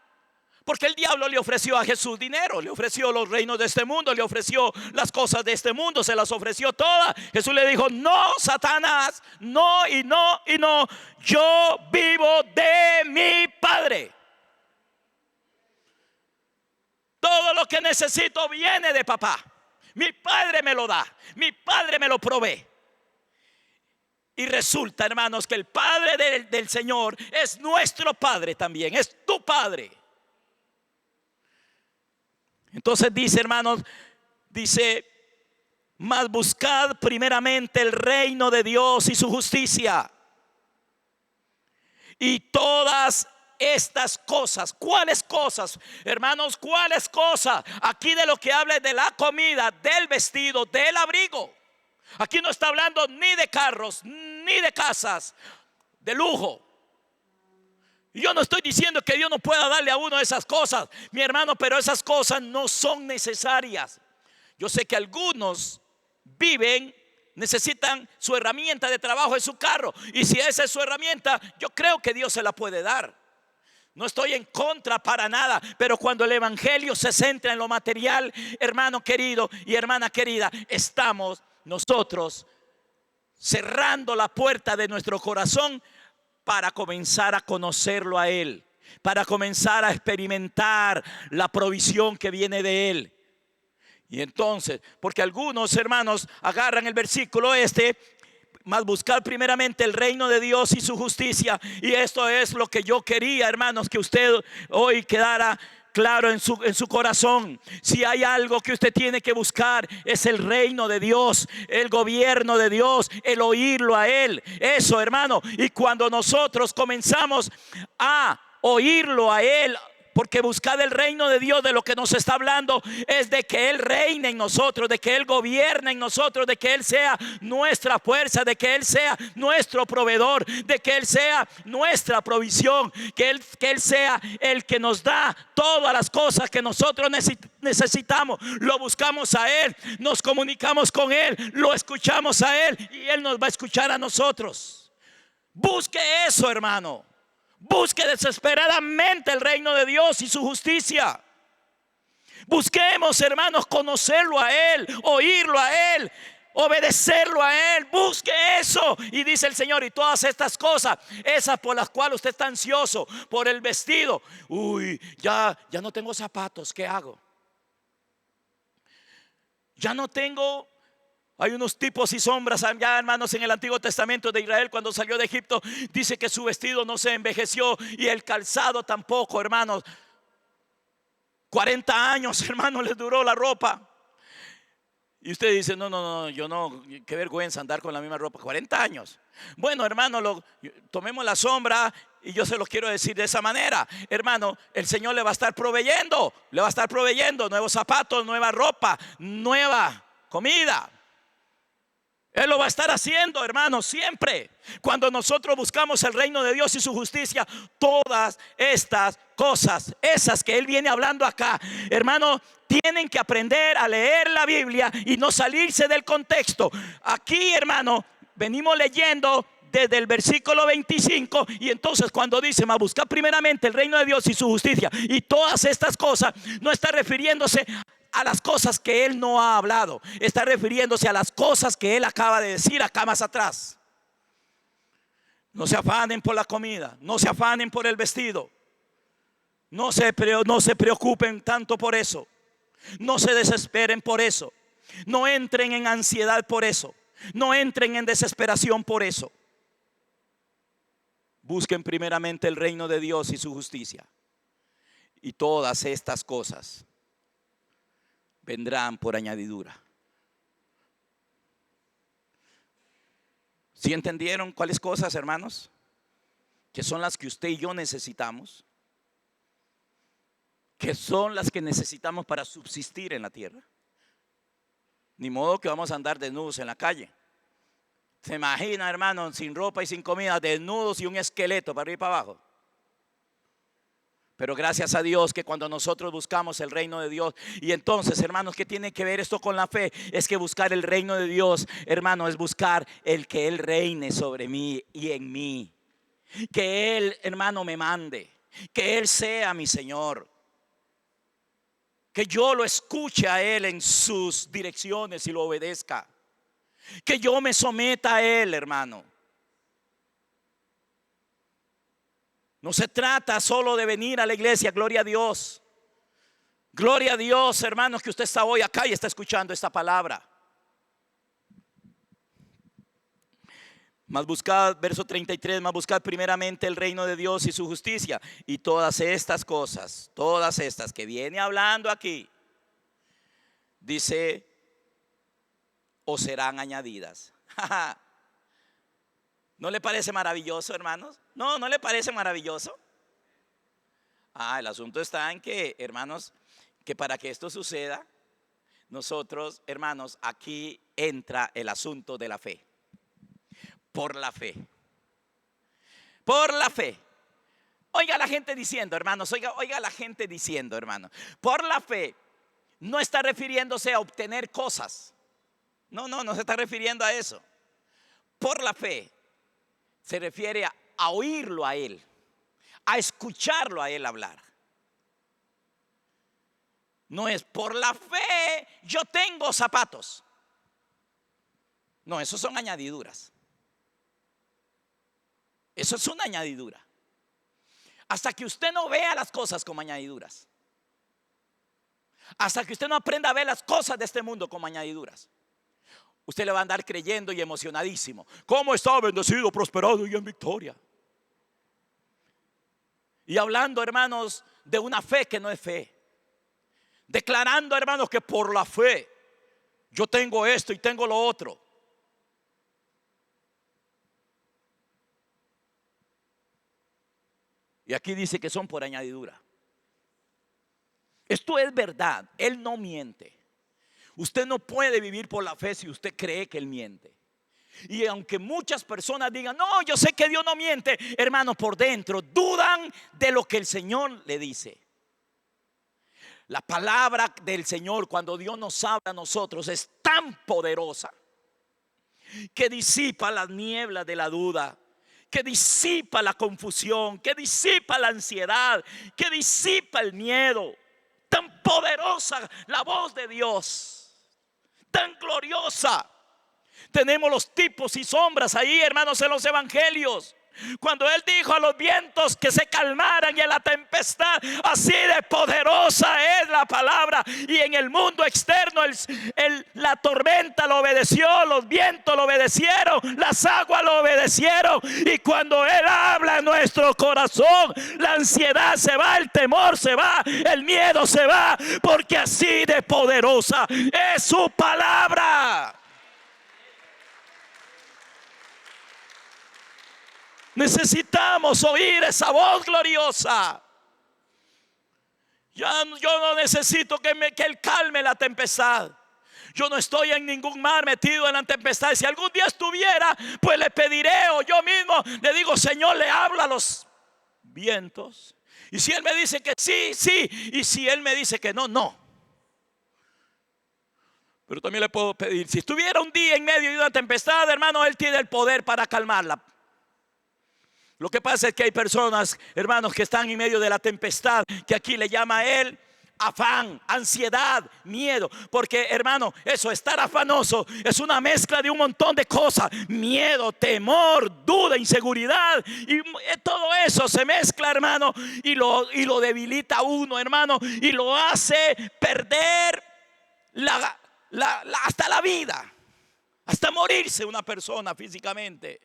Speaker 1: porque el diablo le ofreció a Jesús dinero, le ofreció los reinos de este mundo, le ofreció las cosas de este mundo, se las ofreció todas. Jesús le dijo, no, Satanás, no y no y no, yo vivo de mi Padre. Todo lo que necesito viene de papá. Mi Padre me lo da, mi Padre me lo provee. Y resulta, hermanos, que el Padre del Señor es nuestro Padre también, es tu Padre. Entonces dice, hermanos, dice, mas buscad primeramente el reino de Dios y su justicia. Y todas estas cosas, ¿cuáles cosas? Hermanos, ¿cuáles cosas? Aquí de lo que habla es de la comida, del vestido, del abrigo. Aquí no está hablando ni de carros, ni de casas, de lujo. Y yo no estoy diciendo que Dios no pueda darle a uno esas cosas, mi hermano, pero esas cosas no son necesarias. Yo sé que algunos viven, necesitan su herramienta de trabajo en su carro. Y si esa es su herramienta, yo creo que Dios se la puede dar. No estoy en contra para nada, pero cuando el evangelio se centra en lo material, hermano querido y hermana querida, estamos nosotros cerrando la puerta de nuestro corazón para comenzar a conocerlo a Él, para comenzar a experimentar la provisión que viene de Él. Y entonces, porque algunos hermanos agarran el versículo mas buscar primeramente el reino de Dios y su justicia. Y esto es lo que yo quería, hermanos, que usted hoy quedara claro en su corazón. Si hay algo que usted tiene que buscar, es el reino de Dios, el gobierno de Dios, el oírlo a Él. Eso, hermano. Y cuando nosotros comenzamos a oírlo a Él, porque buscar el reino de Dios, de lo que nos está hablando es de que Él reine en nosotros, de que Él gobierne en nosotros, de que Él sea nuestra fuerza, de que Él sea nuestro proveedor, de que Él sea nuestra provisión, que Él sea el que nos da todas las cosas que nosotros necesitamos. Lo buscamos a Él, nos comunicamos con Él, lo escuchamos a Él y Él nos va a escuchar a nosotros. Busque eso, hermano. Busque desesperadamente el reino de Dios y su justicia. Busquemos, hermanos, conocerlo a Él, oírlo a Él, obedecerlo a Él. Busque eso. Y dice el Señor, y todas estas cosas, esas por las cuales usted está ansioso, por el vestido. Uy, ya no tengo zapatos, ¿qué hago? Ya no tengo. Hay unos tipos y sombras allá, hermanos, en el Antiguo Testamento de Israel. Cuando salió de Egipto, dice que su vestido no se envejeció y el calzado tampoco, hermanos. 40 años, hermanos, les duró la ropa. Y usted dice, no, yo no, qué vergüenza andar con la misma ropa. 40 años. Bueno, hermano, tomemos la sombra. Y yo se los quiero decir de esa manera, hermano, el Señor le va a estar proveyendo. Le va a estar proveyendo nuevos zapatos, nueva ropa, nueva comida. Él lo va a estar haciendo, hermanos, siempre. Cuando nosotros buscamos el reino de Dios y su justicia, todas estas cosas, esas que Él viene hablando acá, hermanos, tienen que aprender a leer la Biblia y no salirse del contexto. Aquí, hermano, venimos leyendo desde el versículo 25. Y entonces cuando dice, mas buscar primeramente el reino de Dios y su justicia y todas estas cosas, no está refiriéndose a las cosas que Él no ha hablado, está refiriéndose a las cosas que Él acaba de decir acá más atrás. No se afanen por la comida, no se afanen por el vestido, no se preocupen tanto por eso, no se desesperen por eso, no entren en ansiedad por eso, no entren en desesperación por eso. Busquen primeramente el reino de Dios y su justicia, y todas estas cosas vendrán por añadidura. ¿Sí entendieron cuáles cosas, hermanos? Que son las que usted y yo necesitamos, que son las que necesitamos para subsistir en la tierra. Ni modo que vamos a andar desnudos en la calle. ¿Se imagina, hermano, sin ropa y sin comida, desnudos y un esqueleto para arriba y para abajo? Pero gracias a Dios que cuando nosotros buscamos el reino de Dios, y entonces, hermanos, ¿qué tiene que ver esto con la fe? Es que buscar el reino de Dios, hermano, es buscar el que Él reine sobre mí y en mí. Que Él, hermano, me mande, que Él sea mi Señor, que yo lo escuche a Él en sus direcciones y lo obedezca, que yo me someta a Él, hermano. No se trata solo de venir a la iglesia, gloria a Dios. Gloria a Dios, hermanos, que usted está hoy acá y está escuchando esta palabra. Mas buscad, verso 33, mas buscad primeramente el reino de Dios y su justicia, y todas estas cosas, todas estas que viene hablando aquí, dice, os serán añadidas. ¿No le parece maravilloso, hermanos? ¿No le parece maravilloso? El asunto está en que, hermanos, que para que esto suceda, nosotros, hermanos, aquí entra el asunto de la fe. Por la fe. Por la fe. Oiga la gente diciendo, hermanos, oiga la gente diciendo, hermanos, por la fe no está refiriéndose a obtener cosas. No se está refiriendo a eso. Por la fe se refiere a oírlo a Él, a escucharlo a Él hablar. No es por la fe yo tengo zapatos. No, eso son añadiduras. Eso es una añadidura. Hasta que usted no vea las cosas como añadiduras, hasta que usted no aprenda a ver las cosas de este mundo como añadiduras, usted le va a andar creyendo y emocionadísimo. ¿Cómo está bendecido, prosperado y en victoria? Y hablando, hermanos, de una fe que no es fe. Declarando, hermanos, que por la fe yo tengo esto y tengo lo otro. Y aquí dice que son por añadidura. Esto es verdad, Él no miente. Usted no puede vivir por la fe si usted cree que Él miente. Y aunque muchas personas digan, no, yo sé que Dios no miente, hermanos, por dentro dudan de lo que el Señor le dice. La palabra del Señor, cuando Dios nos habla a nosotros, es tan poderosa que disipa las nieblas de la duda, que disipa la confusión, que disipa la ansiedad, que disipa el miedo. Tan poderosa la voz de Dios, tan gloriosa. Tenemos los tipos y sombras ahí, hermanos, en los evangelios. Cuando Él dijo a los vientos que se calmaran y a la tempestad, así de poderosa es la palabra. Y en el mundo externo la tormenta lo obedeció, los vientos lo obedecieron, las aguas lo obedecieron. Y cuando Él habla en nuestro corazón, la ansiedad se va, el temor se va, el miedo se va, porque así de poderosa es su palabra. Necesitamos oír esa voz gloriosa. Yo no necesito que Él calme la tempestad. Yo no estoy en ningún mar metido en la tempestad. Si algún día estuviera, pues le pediré, o yo mismo le digo, Señor, le habla a los vientos. Y si Él me dice que sí, sí. Y si Él me dice que no, no. Pero también le puedo pedir, si estuviera un día en medio de una tempestad, hermano, Él tiene el poder para calmarla. Lo que pasa es que hay personas, hermanos, que están en medio de la tempestad, que aquí le llama a Él afán, ansiedad, miedo. Porque, hermano, eso, estar afanoso, es una mezcla de un montón de cosas. Miedo, temor, duda, inseguridad. Y todo eso se mezcla, hermano, y lo debilita a uno, hermano. Y lo hace perder hasta la vida. Hasta morirse una persona físicamente.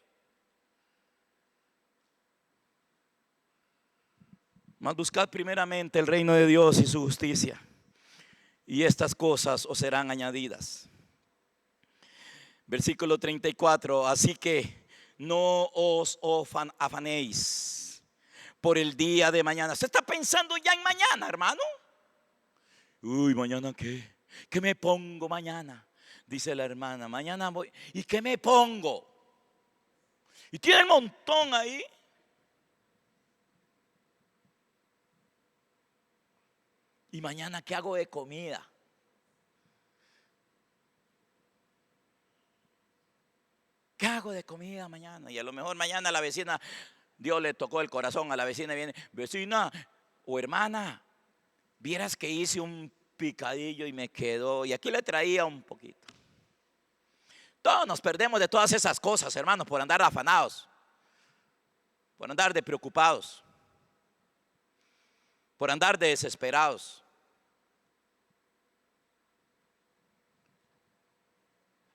Speaker 1: Mas buscad primeramente el reino de Dios y su justicia, y estas cosas os serán añadidas. Versículo 34. Así que no os afanéis por el día de mañana. ¿Se está pensando ya en mañana, hermano? Uy, ¿mañana qué? ¿Qué me pongo mañana? Dice la hermana, mañana voy. ¿Y qué me pongo? Y tiene un montón ahí. ¿Y mañana qué hago de comida? ¿Qué hago de comida mañana? Y a lo mejor mañana la vecina, Dios le tocó el corazón a la vecina y viene, vecina o hermana, vieras que hice un picadillo y me quedó, y aquí le traía un poquito. Todos nos perdemos de todas esas cosas, hermanos, por andar afanados, por andar de preocupados, por andar de desesperados.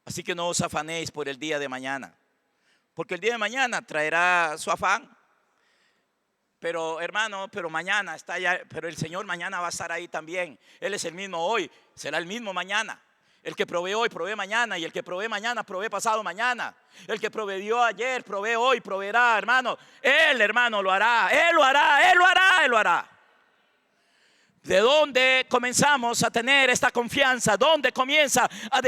Speaker 1: Así que no os afanéis por el día de mañana, porque el día de mañana traerá su afán. Pero hermano, pero mañana está allá, pero el Señor mañana va a estar ahí también. Él es el mismo hoy, será el mismo mañana. El que provee hoy, provee mañana, y el que provee mañana, provee pasado mañana. El que proveyó ayer, provee hoy, proveerá, hermano. Él, hermano, lo hará, Él lo hará, Él lo hará, Él lo hará. ¿De dónde comenzamos a tener esta confianza? ¿Dónde comienza a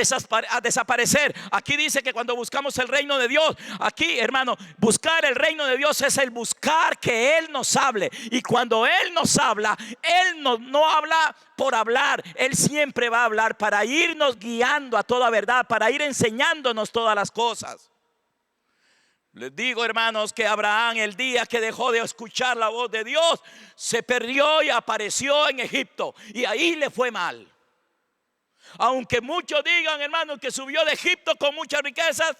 Speaker 1: desaparecer? Aquí dice que cuando buscamos el reino de Dios, aquí, hermano, buscar el reino de Dios es el buscar que Él nos hable. Y cuando Él nos habla, Él no habla por hablar. Él siempre va a hablar para irnos guiando a toda verdad, para ir enseñándonos todas las cosas. Les digo, hermanos, que Abraham, el día que dejó de escuchar la voz de Dios, se perdió y apareció en Egipto, y ahí le fue mal. Aunque muchos digan, hermanos, que subió de Egipto con muchas riquezas,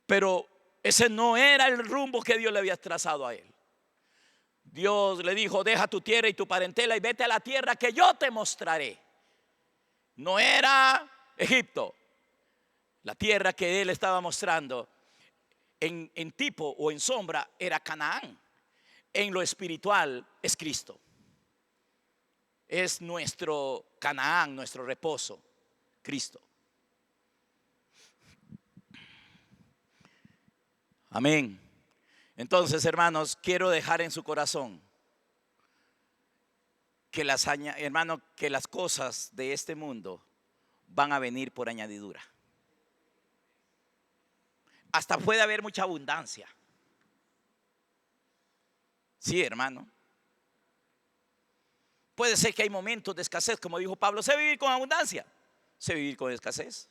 Speaker 1: pero ese no era el rumbo que Dios le había trazado a él. Dios le dijo, deja tu tierra y tu parentela y vete a la tierra que yo te mostraré. No era Egipto. La tierra que Él estaba mostrando en tipo o en sombra era Canaán. En lo espiritual es Cristo. Es nuestro Canaán, nuestro reposo, Cristo. Amén. Entonces, hermanos, quiero dejar en su corazón que que las cosas de este mundo van a venir por añadidura. Hasta puede haber mucha abundancia. Sí, hermano. Puede ser que hay momentos de escasez, como dijo Pablo. ¿Sé vivir con abundancia? ¿Sé vivir con escasez?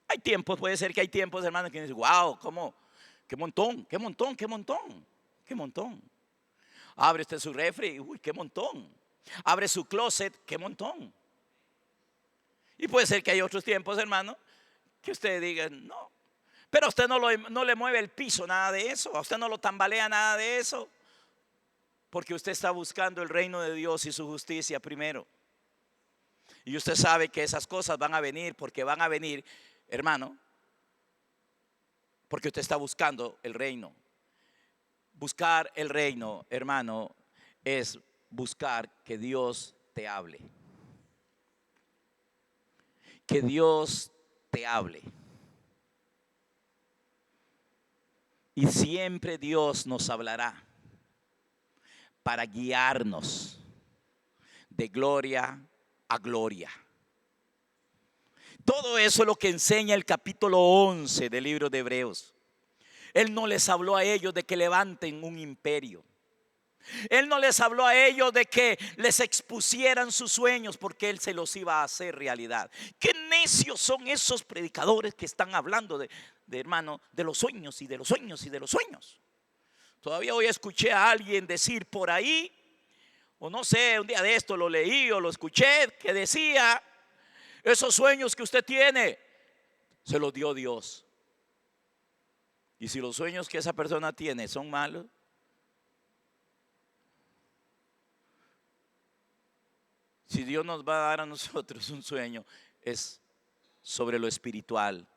Speaker 1: Hay tiempos, puede ser que hay tiempos, hermano, que dicen, wow, ¿cómo? Qué montón, qué montón, qué montón, qué montón. Abre usted su refri, uy, qué montón. Abre su closet, qué montón. Y puede ser que hay otros tiempos, hermano, que usted diga, no. Pero a usted no le mueve el piso, nada de eso. A usted no lo tambalea nada de eso. Porque usted está buscando el reino de Dios y su justicia primero. Y usted sabe que esas cosas van a venir, porque van a venir, hermano, porque usted está buscando el reino. Buscar el reino, hermano, es buscar que Dios te hable. Que Dios te hable. Y siempre Dios nos hablará para guiarnos de gloria a gloria. Todo eso es lo que enseña el capítulo 11 del libro de Hebreos. Él no les habló a ellos de que levanten un imperio. Él no les habló a ellos de que les expusieran sus sueños, porque Él se los iba a hacer realidad. Qué necios son esos predicadores que están hablando de hermano, de los sueños y de los sueños y de los sueños. Todavía hoy escuché a alguien decir por ahí, o no sé, un día de esto lo leí o lo escuché, que decía, esos sueños que usted tiene, se los dio Dios. Y si los sueños que esa persona tiene son malos, si Dios nos va a dar a nosotros un sueño, es sobre lo espiritual.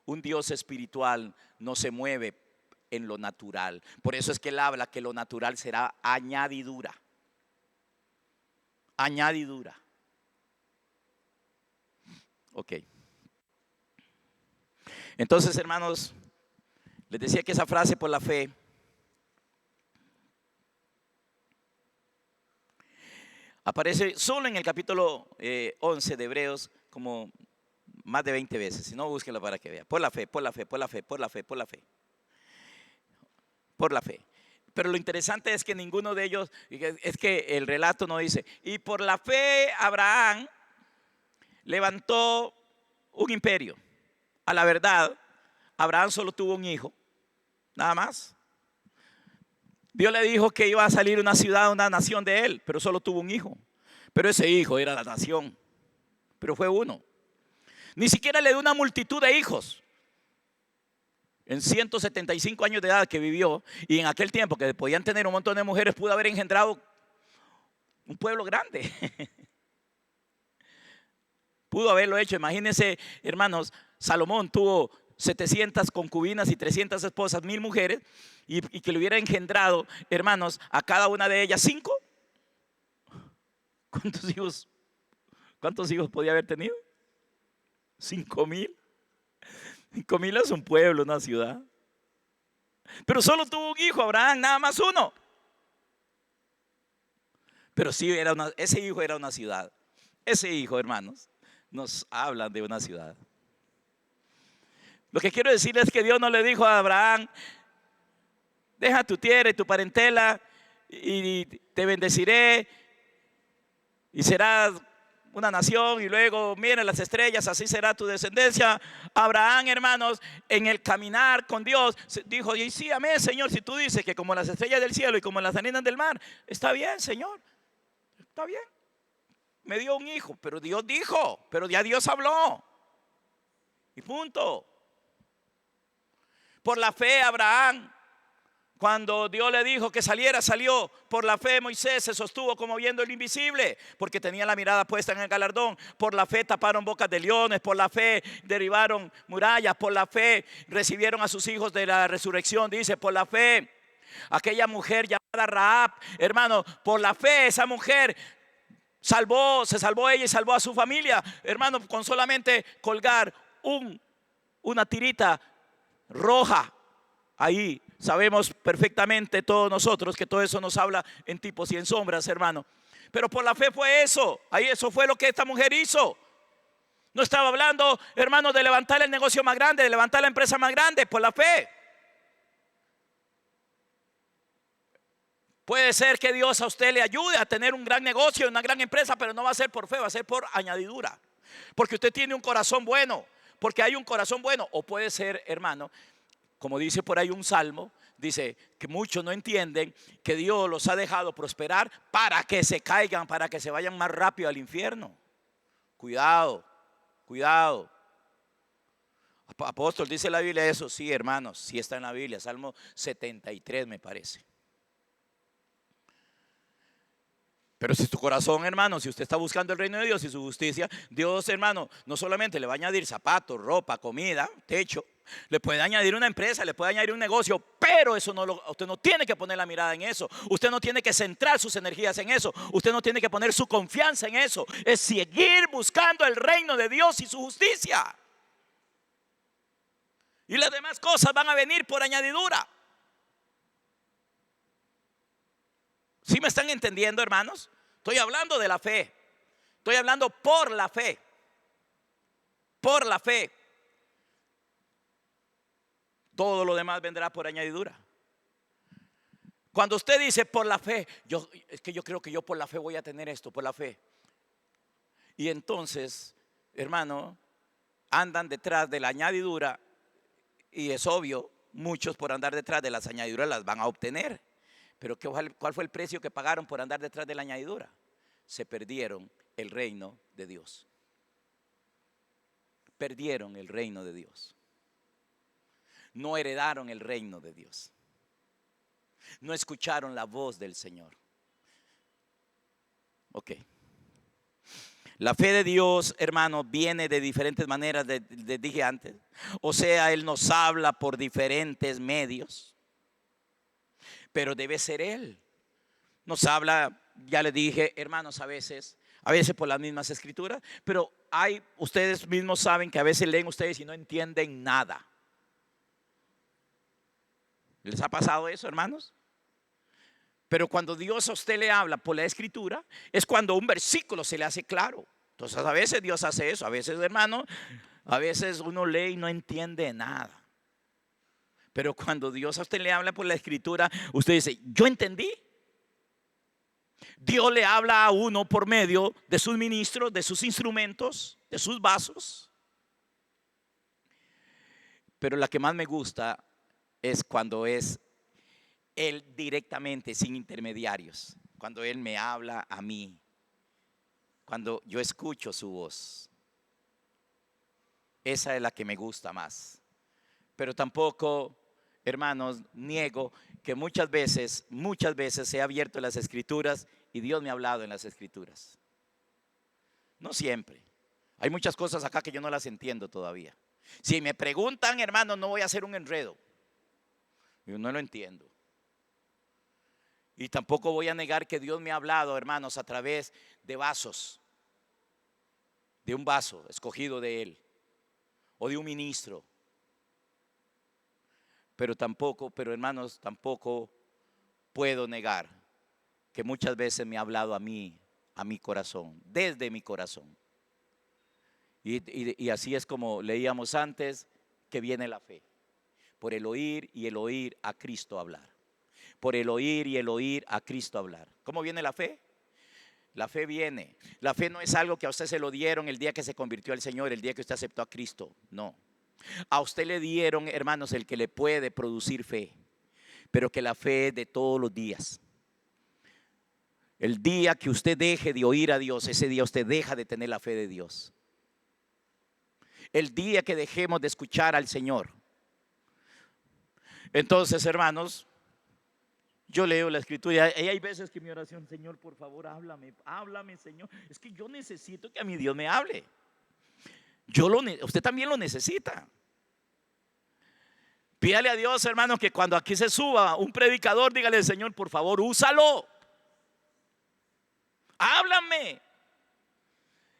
Speaker 1: Un Dios espiritual no se mueve en lo natural. Por eso es que Él habla que lo natural será añadidura. Añadidura. Ok. Entonces, hermanos, les decía que esa frase por la fe aparece solo en el capítulo 11 de Hebreos como más de 20 veces. Si no, búsquenla para que vean. Por la fe, por la fe, por la fe, por la fe, por la fe. Por la fe. Pero lo interesante es que ninguno de ellos, es que el relato no dice, y por la fe Abraham levantó un imperio. A la verdad, Abraham solo tuvo un hijo, nada más. Dios le dijo que iba a salir una ciudad, una nación de él, pero solo tuvo un hijo. Pero ese hijo era la nación, pero fue uno. Ni siquiera le dio una multitud de hijos. En 175 años de edad que vivió, y en aquel tiempo que podían tener un montón de mujeres, pudo haber engendrado un pueblo grande. Pudo haberlo hecho. Imagínense, hermanos, Salomón tuvo 700 concubinas y 300 esposas, 1000 mujeres, y que le hubiera engendrado, hermanos, a cada una de ellas 5. ¿Cuántos hijos podía haber tenido? 5000. 5000 es un pueblo, una ciudad. Pero solo tuvo un hijo, Abraham, nada más uno. Pero sí, ese hijo era una ciudad. Ese hijo, hermanos, nos hablan de una ciudad. Lo que quiero decir es que Dios no le dijo a Abraham, deja tu tierra y tu parentela y te bendeciré y serás una nación, y luego miren las estrellas, así será tu descendencia. Abraham, hermanos, en el caminar con Dios dijo, y sí, amén, Señor, si tú dices que como las estrellas del cielo y como las arenas del mar, está bien, Señor, está bien. Me dio un hijo, pero Dios dijo, pero ya Dios habló y punto. Por la fe Abraham Cuando Dios le dijo que saliera, salió. Por la fe Moisés se sostuvo como viendo el invisible, porque tenía la mirada puesta en el galardón. Por la fe taparon bocas de leones, por la fe derribaron murallas, por la fe recibieron a sus hijos de la resurrección. Dice, por la fe, aquella mujer llamada Rahab, hermano, por la fe esa mujer se salvó ella y salvó a su familia, hermano, con solamente colgar una tirita roja ahí. Sabemos perfectamente todos nosotros que todo eso nos habla en tipos y en sombras, hermano. Pero por la fe fue eso. Ahí eso fue lo que esta mujer hizo. No estaba hablando, hermano, de levantar el negocio más grande, de levantar la empresa más grande, por la fe. Puede ser que Dios a usted le ayude a tener un gran negocio, una gran empresa, pero no va a ser por fe, va a ser por añadidura. Porque usted tiene un corazón bueno, porque hay un corazón bueno. O puede ser, hermano, como dice por ahí un salmo, dice que muchos no entienden que Dios los ha dejado prosperar para que se caigan, para que se vayan más rápido al infierno. Cuidado, cuidado. Apóstol, dice la Biblia eso. Sí, hermanos, sí está en la Biblia. Salmo 73 me parece. Pero si tu corazón, hermano, si usted está buscando el reino de Dios y su justicia, Dios, hermano, no solamente le va a añadir zapatos, ropa, comida, techo, le puede añadir una empresa, le puede añadir un negocio, pero eso no usted no tiene que poner la mirada en eso. Usted no tiene que centrar sus energías en eso. Usted no tiene que poner su confianza en eso. Es seguir buscando el reino de Dios y su justicia. Y las demás cosas van a venir por añadidura. ¿Sí me están entendiendo, hermanos? Estoy hablando de la fe. Estoy hablando por la fe. Por la fe. Todo lo demás vendrá por añadidura. Cuando usted dice por la fe, es que yo creo que yo por la fe voy a tener esto, por la fe. Y entonces, hermano, andan detrás de la añadidura. Y es obvio, muchos por andar detrás de las añadiduras las van a obtener. Pero ¿cuál fue el precio que pagaron por andar detrás de la añadidura? Se perdieron el reino de Dios. Perdieron el reino de Dios. No heredaron el reino de Dios. No escucharon la voz del Señor. Ok. La fe de Dios, hermano, viene de diferentes maneras, les dije antes. O sea, Él nos habla por diferentes medios. Pero debe ser Él. Nos habla, ya le dije, hermanos, a veces por las mismas escrituras. Pero ustedes mismos saben que a veces leen ustedes y no entienden nada. ¿Les ha pasado eso, hermanos? Pero cuando Dios a usted le habla por la escritura, es cuando un versículo se le hace claro. Entonces a veces Dios hace eso. A veces, hermano, a veces uno lee y no entiende nada. Pero cuando Dios a usted le habla por la escritura, usted dice, yo entendí. Dios le habla a uno por medio de sus ministros, de sus instrumentos, de sus vasos. Pero la que más me gusta es cuando es Él directamente, sin intermediarios. Cuando Él me habla a mí. Cuando yo escucho su voz. Esa es la que me gusta más. Pero tampoco, hermanos, niego que muchas veces he abierto las escrituras y Dios me ha hablado en las escrituras. No siempre. Hay muchas cosas acá que yo no las entiendo todavía. Si me preguntan, hermanos, no voy a hacer un enredo. Yo no lo entiendo. Y tampoco voy a negar que Dios me ha hablado, hermanos, a través de vasos. De un vaso escogido de Él. O de un ministro. Pero hermanos, tampoco puedo negar que muchas veces me ha hablado a mí, a mi corazón, desde mi corazón. Y así es como leíamos antes, que viene la fe. Por el oír y el oír a Cristo hablar. Por el oír y el oír a Cristo hablar. ¿Cómo viene la fe? La fe viene. La fe no es algo que a usted se lo dieron el día que se convirtió al Señor, el día que usted aceptó a Cristo. No. A usted le dieron, hermanos, el que le puede producir fe. Pero que la fe es de todos los días. El día que usted deje de oír a Dios, ese día usted deja de tener la fe de Dios. El día que dejemos de escuchar al Señor. Entonces, hermanos, Yo leo la escritura y hay veces que mi oración, Señor, por favor, háblame, háblame, Señor. Es que yo necesito que a mi Dios me hable. Usted también lo necesita. Pídale a Dios, hermano, que cuando aquí se suba un predicador, dígale, Señor, por favor, úsalo. Háblame.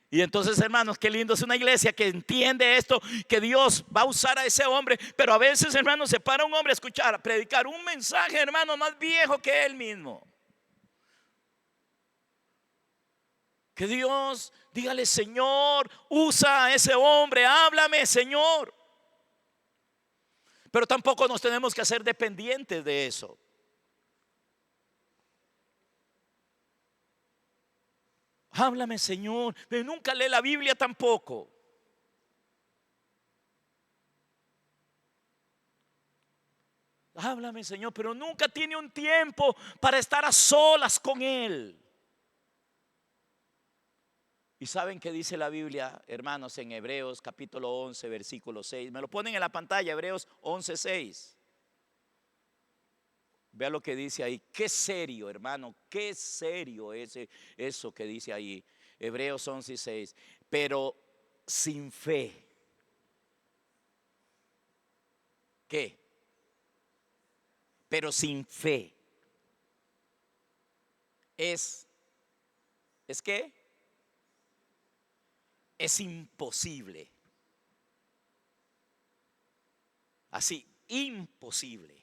Speaker 1: Y entonces, hermanos, qué lindo es una iglesia que entiende esto, que Dios va a usar a ese hombre. Pero a veces, hermanos, se para un hombre a escuchar, a predicar un mensaje, hermano, más viejo que él mismo. Que Dios, dígale, Señor, usa a ese hombre, háblame, Señor. Pero tampoco nos tenemos que hacer dependientes de eso. Háblame, Señor, pero nunca lee la Biblia tampoco. Háblame, Señor, pero nunca tiene un tiempo para estar a solas con Él. ¿Y saben qué dice la Biblia, hermanos, en Hebreos capítulo 11, versículo 6? Me lo ponen en la pantalla, Hebreos 11, 6. Vea lo que dice ahí. Qué serio, hermano, qué serio es eso que dice ahí. Hebreos 11, 6. Pero sin fe, ¿qué? Pero sin fe ¿es qué? Es imposible. Así, imposible.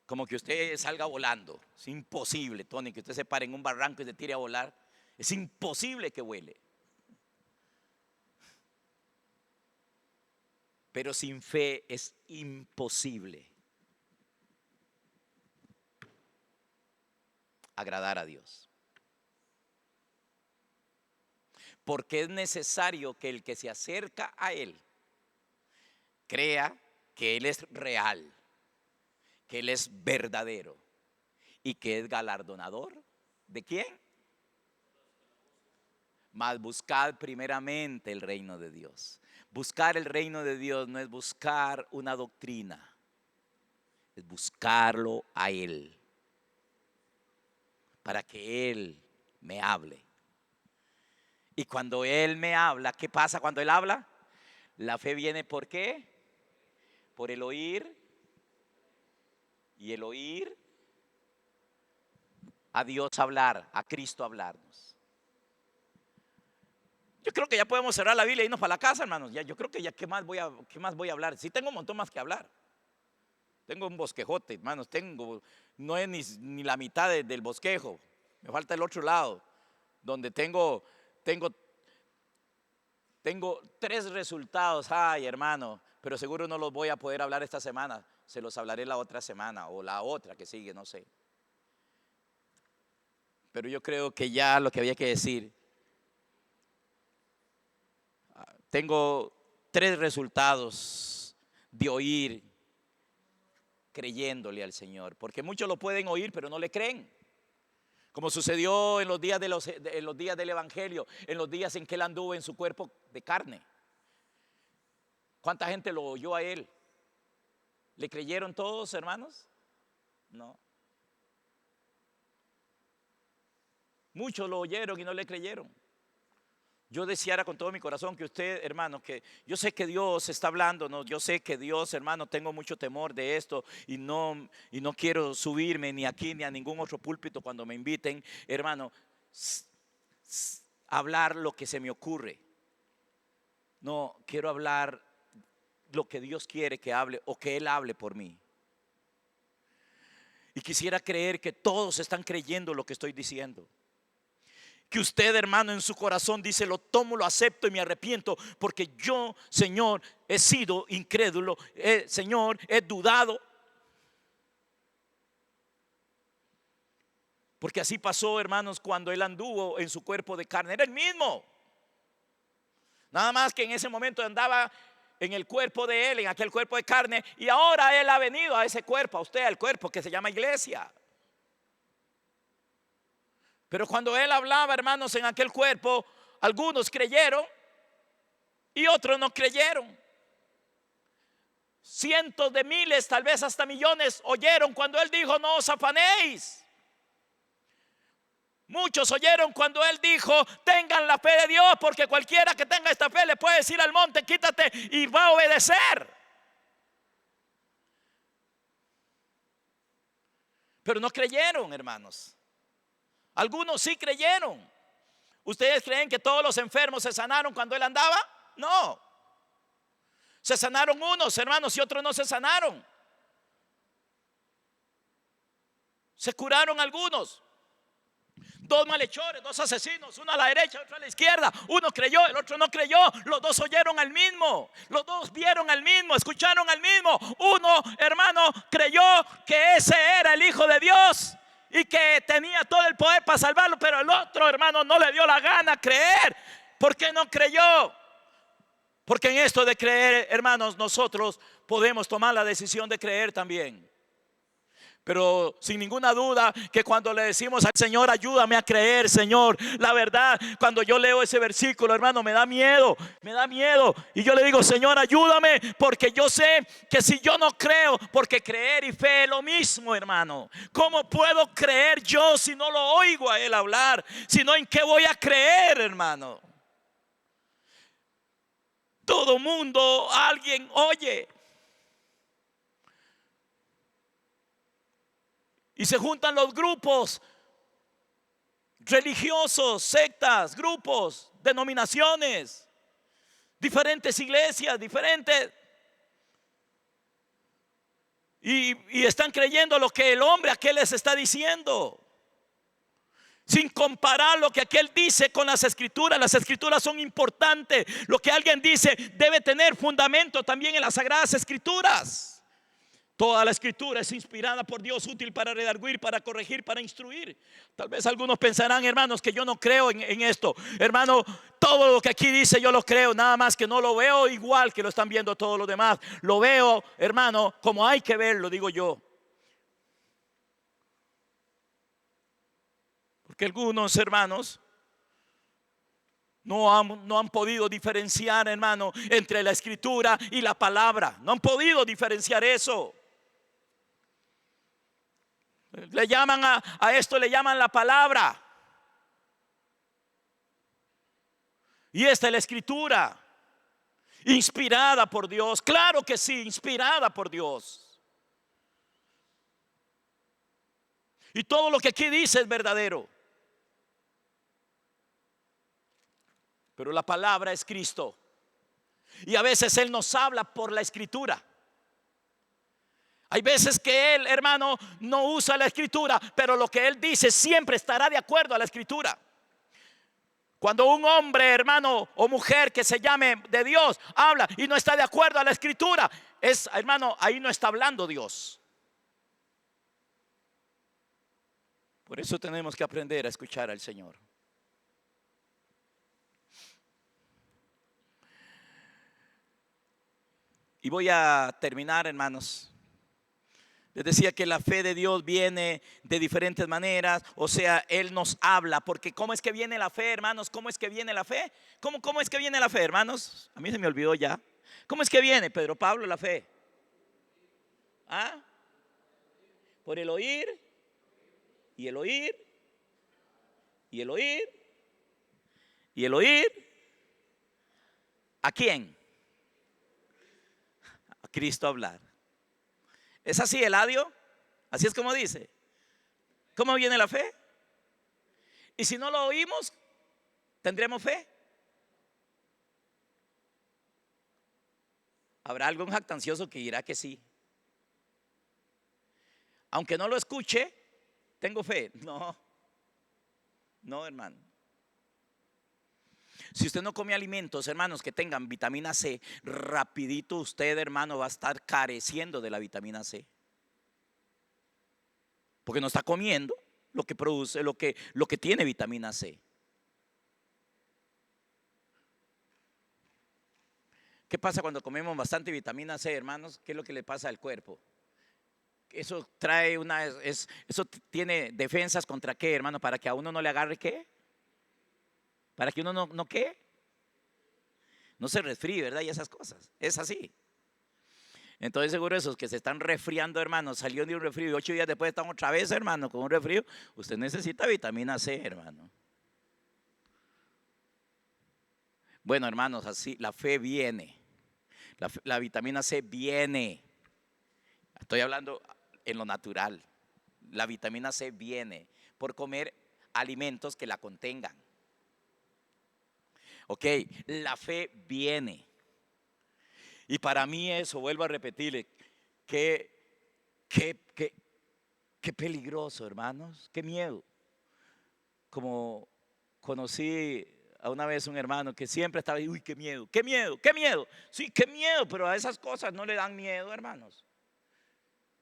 Speaker 1: Como que usted salga volando. Es imposible, Tony, que usted se pare en un barranco y se tire a volar. Es imposible que vuele. Pero sin fe es imposible agradar a Dios. Porque es necesario que el que se acerca a Él crea que Él es real, que Él es verdadero y que es galardonador. ¿De quién? Mas buscad primeramente el reino de Dios. Buscar el reino de Dios no es buscar una doctrina, es buscarlo a Él, para que Él me hable. Y cuando Él me habla, ¿qué pasa cuando Él habla? La fe viene ¿por qué? Por el oír. Y el oír a Dios hablar, a Cristo hablarnos. Yo creo que ya podemos cerrar la Biblia y irnos para la casa, hermanos. Ya, yo creo que ya, ¿qué más voy a hablar? Sí, tengo un montón más que hablar. Tengo un bosquejote, hermanos. No es ni la mitad del bosquejo. Me falta el otro lado, donde tengo 3 resultados. Ay, hermano, pero seguro no los voy a poder hablar esta semana. Se los hablaré la otra semana o la otra que sigue, no sé. Pero yo creo que ya lo que había que decir. Tengo 3 resultados de oír creyéndole al Señor. Porque muchos lo pueden oír, pero no le creen. Como sucedió en los días del Evangelio, en los días en que Él anduvo en su cuerpo de carne. ¿Cuánta gente lo oyó a Él? ¿Le creyeron todos, hermanos? No. Muchos lo oyeron y no le creyeron. Yo deseara con todo mi corazón que usted, hermano, que yo sé que Dios está hablando, ¿no? Yo sé que Dios, hermano, tengo mucho temor de esto y no quiero subirme ni aquí ni a ningún otro púlpito cuando me inviten, hermano, hablar lo que se me ocurre. No, quiero hablar lo que Dios quiere que hable o que Él hable por mí. Y quisiera creer que todos están creyendo lo que estoy diciendo. Que usted, hermano, en su corazón dice: lo tomo, lo acepto y me arrepiento, porque yo, Señor, he sido incrédulo, Señor, he dudado. Porque así pasó, hermanos, cuando Él anduvo en su cuerpo de carne. Era el mismo. Nada más que en ese momento andaba en el cuerpo de Él, en aquel cuerpo de carne, y ahora Él ha venido a ese cuerpo, a usted, al cuerpo que se llama iglesia. Pero cuando Él hablaba, hermanos, en aquel cuerpo, algunos creyeron y otros no creyeron. cientos de miles, tal vez hasta millones, oyeron cuando Él dijo: no os afanéis. Muchos oyeron cuando Él dijo: tengan la fe de Dios, porque cualquiera que tenga esta fe le puede decir al monte: quítate, y va a obedecer. Pero no creyeron, hermanos. Algunos sí creyeron. ¿Ustedes creen que todos los enfermos se sanaron cuando Él andaba? No. Se sanaron unos, hermanos, y otros no se sanaron. Se curaron algunos. Dos malhechores, dos asesinos, uno a la derecha, otro a la izquierda. Uno creyó, el otro no creyó. Los dos oyeron al mismo, los dos vieron al mismo, escucharon al mismo. Uno, hermano, creyó que ese era el Hijo de Dios y que tenía todo el poder para salvarlo, pero el otro, hermano, no le dio la gana creer. ¿Por qué no creyó? Porque en esto de creer, hermanos, nosotros podemos tomar la decisión de creer también. Pero sin ninguna duda que cuando le decimos al Señor: ayúdame a creer, Señor, la verdad, cuando yo leo ese versículo, hermano, me da miedo. Y yo le digo: Señor, ayúdame, porque yo sé que si yo no creo, porque creer y fe es lo mismo, hermano. ¿Cómo puedo creer yo si no lo oigo a Él hablar? Si no, ¿en qué voy a creer, hermano? Todo mundo, alguien oye. Y se juntan los grupos religiosos, sectas, grupos, denominaciones, diferentes iglesias, diferentes. Y están creyendo lo que el hombre aquel les está diciendo, sin comparar lo que aquel dice con las escrituras. Las escrituras son importantes. Lo que alguien dice debe tener fundamento también en las sagradas escrituras. Toda la escritura es inspirada por Dios, útil para redarguir, para corregir, para instruir. Tal vez algunos pensarán, hermanos, que yo no creo en esto. Hermano, todo lo que aquí dice yo lo creo, nada más que no lo veo igual que lo están viendo todos los demás. Lo veo, hermano, como hay que verlo, digo yo. Porque algunos hermanos no han podido diferenciar, hermano, entre la escritura y la palabra. No han podido diferenciar eso. Le llaman a esto, le llaman la palabra. Y esta es la escritura, inspirada por Dios. Claro que sí, inspirada por Dios. Y todo lo que aquí dice es verdadero. Pero la palabra es Cristo. Y a veces Él nos habla por la escritura. Hay veces que Él, hermano, no usa la escritura, pero lo que Él dice siempre estará de acuerdo a la escritura. Cuando un hombre, hermano, o mujer que se llame de Dios habla y no está de acuerdo a la escritura, es, hermano, ahí no está hablando Dios. Por eso tenemos que aprender a escuchar al Señor. Y voy a terminar, hermanos. Les decía que la fe de Dios viene de diferentes maneras. O sea, Él nos habla. Porque ¿cómo es que viene la fe, hermanos? ¿Cómo es que viene la fe? ¿Cómo es que viene la fe, hermanos? A mí se me olvidó ya. ¿Cómo es que viene, Pedro Pablo, la fe? ¿Ah? Por el oír. Y el oír. Y el oír. Y el oír. ¿A quién? A Cristo hablar. ¿Es así, Eladio? Así es como dice. ¿Cómo viene la fe? Y si no lo oímos, ¿tendremos fe? Habrá algún jactancioso que dirá que sí. Aunque no lo escuche, tengo fe. No, hermano. Si usted no come alimentos, hermanos, que tengan vitamina C, rapidito usted, hermano, va a estar careciendo de la vitamina C. Porque no está comiendo lo que produce, lo que tiene vitamina C. ¿Qué pasa cuando comemos bastante vitamina C, hermanos? ¿Qué es lo que le pasa al cuerpo? Eso trae eso tiene defensas contra qué, hermano, para que a uno no le agarre qué. Para que uno no ¿qué? No se resfríe, ¿verdad? Y esas cosas. Es así. Entonces seguro esos que se están resfriando, hermano, salió de un resfrío y 8 días después están otra vez, hermano, con un resfrío. Usted necesita vitamina C, hermano. Bueno, hermanos, así la fe viene. La vitamina C viene. Estoy hablando en lo natural. La vitamina C viene por comer alimentos que la contengan. Ok, la fe viene. Y para mí eso, vuelvo a repetirle, qué peligroso, hermanos, qué miedo. Como conocí a una vez un hermano que siempre estaba ahí, uy, qué miedo, qué miedo, qué miedo. Sí, qué miedo, pero a esas cosas no le dan miedo, hermanos.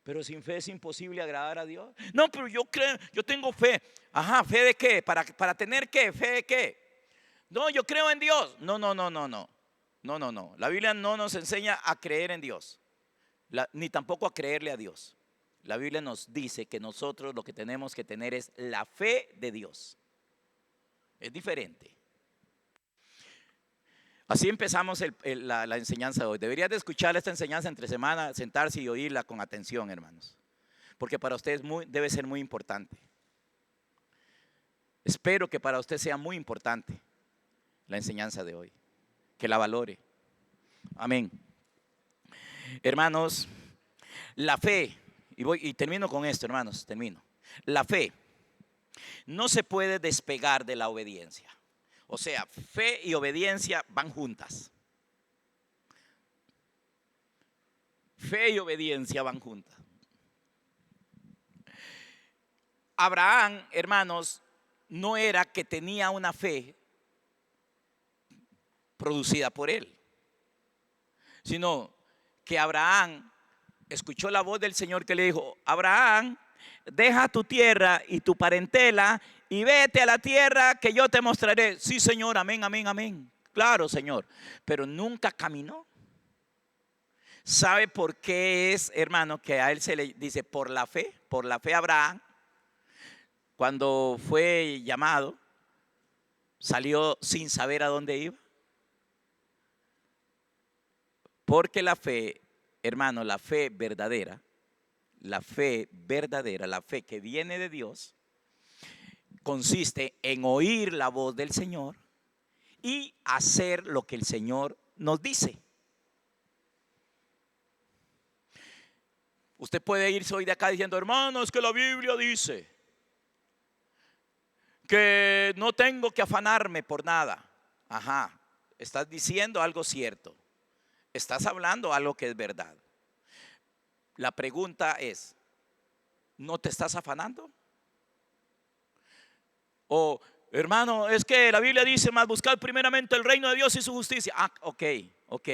Speaker 1: Pero sin fe es imposible agradar a Dios. No, pero yo creo, yo tengo fe. Ajá, ¿fe de qué? ¿Para tener qué? ¿Fe de qué? No, yo creo en Dios. No. No. La Biblia no nos enseña a creer en Dios, ni tampoco a creerle a Dios. La Biblia nos dice que nosotros lo que tenemos que tener es la fe de Dios. Es diferente. Así empezamos la enseñanza de hoy. Deberías de escuchar esta enseñanza entre semana, sentarse y oírla con atención, hermanos. Porque para ustedes debe ser muy importante. Espero que para usted sea muy importante la enseñanza de hoy. Que la valore. Amén. Hermanos, la fe, y termino con esto, hermanos, termino. La fe no se puede despegar de la obediencia. O sea, fe y obediencia van juntas. Fe y obediencia van juntas. Abraham, hermanos, no era que tenía una fe producida por él, sino que Abraham escuchó la voz del Señor que le dijo: Abraham, deja tu tierra y tu parentela y vete a la tierra que yo te mostraré. Sí, Señor, amén, amén, amén. Claro, Señor, pero nunca caminó. ¿Sabe por qué es, hermano, que a él se le dice por la fe? Por la fe Abraham, cuando fue llamado, salió sin saber a dónde iba. Porque la fe, hermano, la fe verdadera, la fe que viene de Dios, consiste en oír la voz del Señor y hacer lo que el Señor nos dice. Usted puede irse hoy de acá diciendo: hermanos, que la Biblia dice que no tengo que afanarme por nada. Ajá, estás diciendo algo cierto. Estás hablando algo que es verdad. La pregunta es: ¿no te estás afanando? O, hermano, es que la Biblia dice: más buscar primeramente el reino de Dios y su justicia. Ah, ok.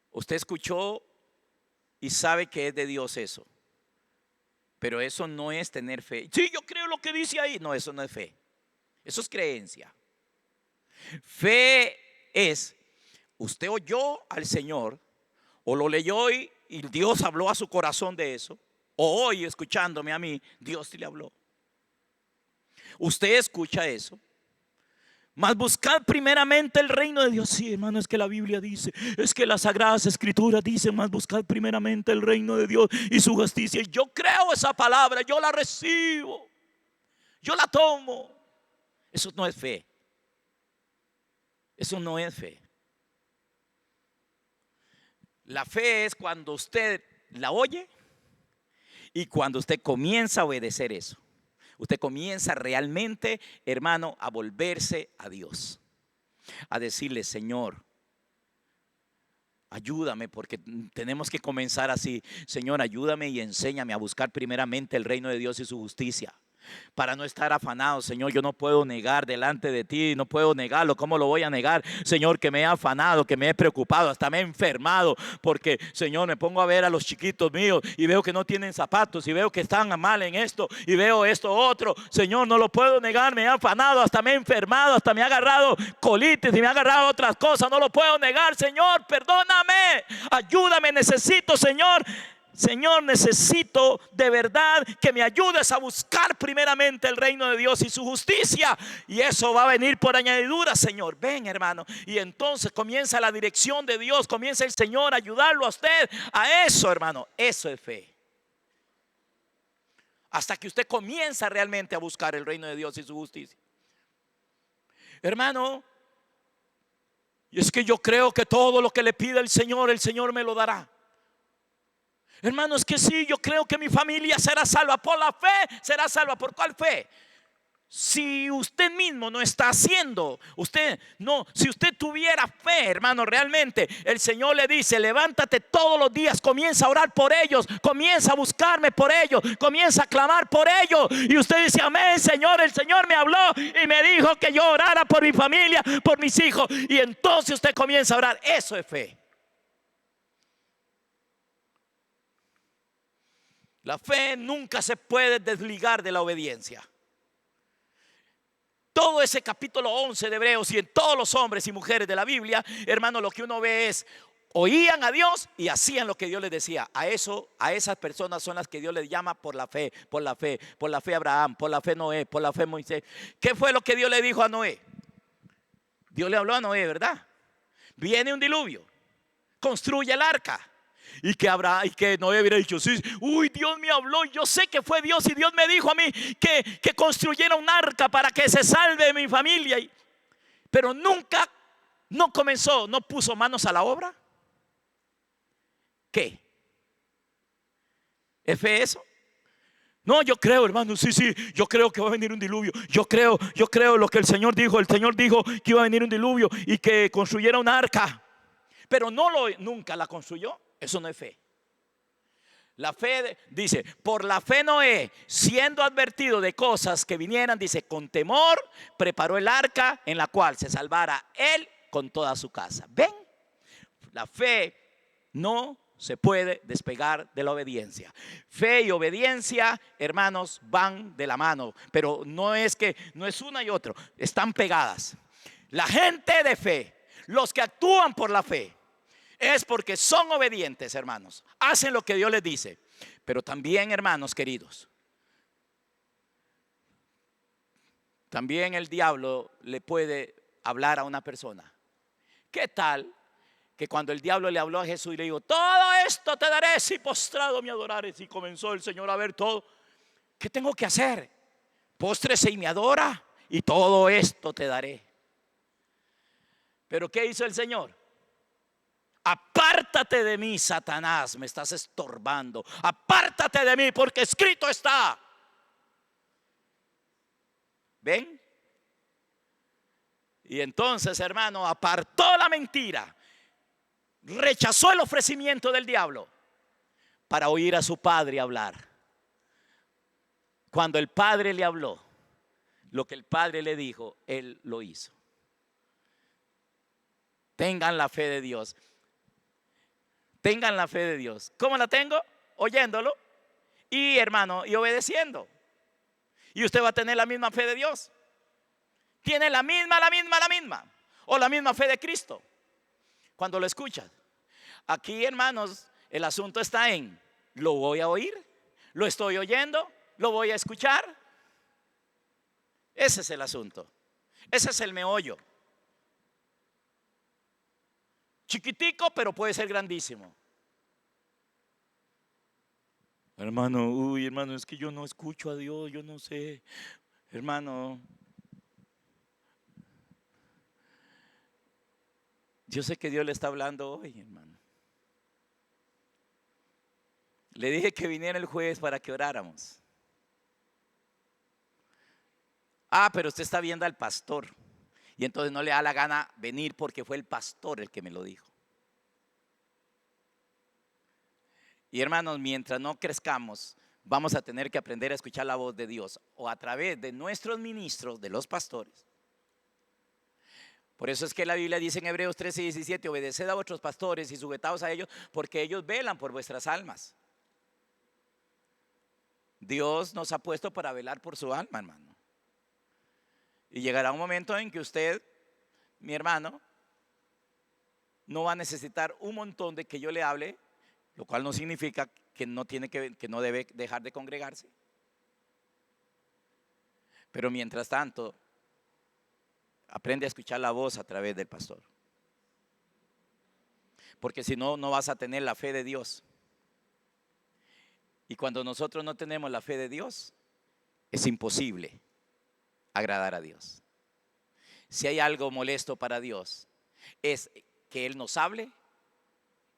Speaker 1: Usted escuchó y sabe que es de Dios eso. Pero eso no es tener fe. Sí, yo creo lo que dice ahí. No, eso no es fe. Eso es creencia. Fe es: usted oyó al Señor, o lo leyó y Dios habló a su corazón de eso, o hoy escuchándome a mí, Dios sí le habló. Usted escucha eso. Mas buscad primeramente el reino de Dios. Sí, hermano, es que la Biblia dice, es que las sagradas escrituras dicen: mas buscad primeramente el reino de Dios y su justicia. Y yo creo esa palabra, yo la recibo, yo la tomo. Eso no es fe. Eso no es fe. La fe es cuando usted la oye y cuando usted comienza a obedecer eso. Usted comienza realmente, hermano, a volverse a Dios, a decirle: Señor, ayúdame, porque tenemos que comenzar así. Señor, ayúdame y enséñame a buscar primeramente el reino de Dios y su justicia, para no estar afanado. Señor, yo no puedo negar delante de ti, no puedo negarlo. ¿Cómo lo voy a negar? Señor, que me he afanado, que me he preocupado, hasta me he enfermado, porque, Señor, me pongo a ver a los chiquitos míos y veo que no tienen zapatos, y veo que están mal en esto, y veo esto otro. Señor, no lo puedo negar, me he afanado, hasta me he enfermado, hasta me ha agarrado colitis y me ha agarrado otras cosas. No lo puedo negar. Señor, perdóname, ayúdame, necesito, Señor, Señor, necesito de verdad que me ayudes a buscar primeramente el reino de Dios y su justicia, y eso va a venir por añadidura, Señor. Ven, hermano, y entonces comienza la dirección de Dios, comienza el Señor a ayudarlo a usted a eso, hermano. Eso es fe. Hasta que usted comienza realmente a buscar el reino de Dios y su justicia. Hermano, y es que yo creo que todo lo que le pida el Señor me lo dará. Hermano, es que sí, yo creo que mi familia será salva por la fe. ¿Será salva por cuál fe? Si usted mismo no está haciendo, si usted tuviera fe, hermano, realmente el Señor le dice: levántate todos los días, comienza a orar por ellos, comienza a buscarme por ellos, comienza a clamar por ellos. Y usted dice: amén, Señor, el Señor me habló y me dijo que yo orara por mi familia, por mis hijos. Y entonces usted comienza a orar. Eso es fe. La fe nunca se puede desligar de la obediencia. Todo ese capítulo 11 de Hebreos y en todos los hombres y mujeres de la Biblia, hermano, lo que uno ve es: oían a Dios y hacían lo que Dios les decía. A esas personas son las que Dios les llama por la fe, por la fe, por la fe Abraham, por la fe Noé, por la fe Moisés. ¿Qué fue lo que Dios le dijo a Noé? Dios le habló a Noé, ¿verdad? Viene un diluvio, construye el arca. Y que Noé hubiera dicho: sí, uy, Dios me habló, yo sé que fue Dios, y Dios me dijo a mí que construyera un arca para que se salve mi familia. Pero nunca, no comenzó, no puso manos a la obra. ¿Qué? ¿Es fe eso? No, yo creo, hermano, sí, yo creo que va a venir un diluvio. Yo creo lo que el Señor dijo. El Señor dijo que iba a venir un diluvio y que construyera un arca. Pero nunca la construyó. Eso no es fe. La fe dice: por la fe Noé, siendo advertido de cosas que vinieran, dice, con temor preparó el arca en la cual se salvara él con toda su casa. ¿Ven? La fe no se puede despegar de la obediencia. Fe y obediencia, hermanos, van de la mano. Pero no es una y otro, están pegadas. La gente de fe, los que actúan por la fe, es porque son obedientes, hermanos. Hacen lo que Dios les dice. Pero también, hermanos queridos, también el diablo le puede hablar a una persona. ¿Qué tal que cuando el diablo le habló a Jesús y le dijo: todo esto te daré si postrado me adorares? Y comenzó el Señor a ver todo. ¿Qué tengo que hacer? Póstrese y me adora, y todo esto te daré. Pero ¿qué hizo el Señor? Apártate de mí, Satanás, me estás estorbando. Apártate de mí, porque escrito está. ¿Ven? Y entonces, hermano, apartó la mentira, rechazó el ofrecimiento del diablo para oír a su padre hablar. Cuando el padre le habló, lo que el padre le dijo, él lo hizo. Tengan la fe de Dios. Tengan la fe de Dios. ¿Cómo la tengo? Oyéndolo y, hermano, y obedeciendo. Y usted va a tener la misma fe de Dios. Tiene la misma. O la misma fe de Cristo cuando lo escuchas. Aquí, hermanos, el asunto está en: ¿lo voy a oír? ¿Lo estoy oyendo? ¿Lo voy a escuchar? Ese es el asunto. Ese es el meollo. Chiquitico, pero puede ser grandísimo. Hermano, hermano, es que yo no escucho a Dios, yo no sé. Hermano, yo sé que Dios le está hablando hoy, hermano. Le dije que viniera el jueves para que oráramos. Pero usted está viendo al pastor. Y entonces no le da la gana venir porque fue el pastor el que me lo dijo. Y hermanos, mientras no crezcamos, vamos a tener que aprender a escuchar la voz de Dios, o a través de nuestros ministros, de los pastores. Por eso es que la Biblia dice en Hebreos 13:17: obedeced a vuestros pastores y sujetaos a ellos, porque ellos velan por vuestras almas. Dios nos ha puesto para velar por su alma, hermano. Y llegará un momento en que usted, mi hermano, no va a necesitar un montón de que yo le hable, lo cual no significa que no debe dejar de congregarse. Pero mientras tanto, aprende a escuchar la voz a través del pastor. Porque si no, no vas a tener la fe de Dios. Y cuando nosotros no tenemos la fe de Dios, es imposible agradar a Dios. Si hay algo molesto para Dios, es que Él nos hable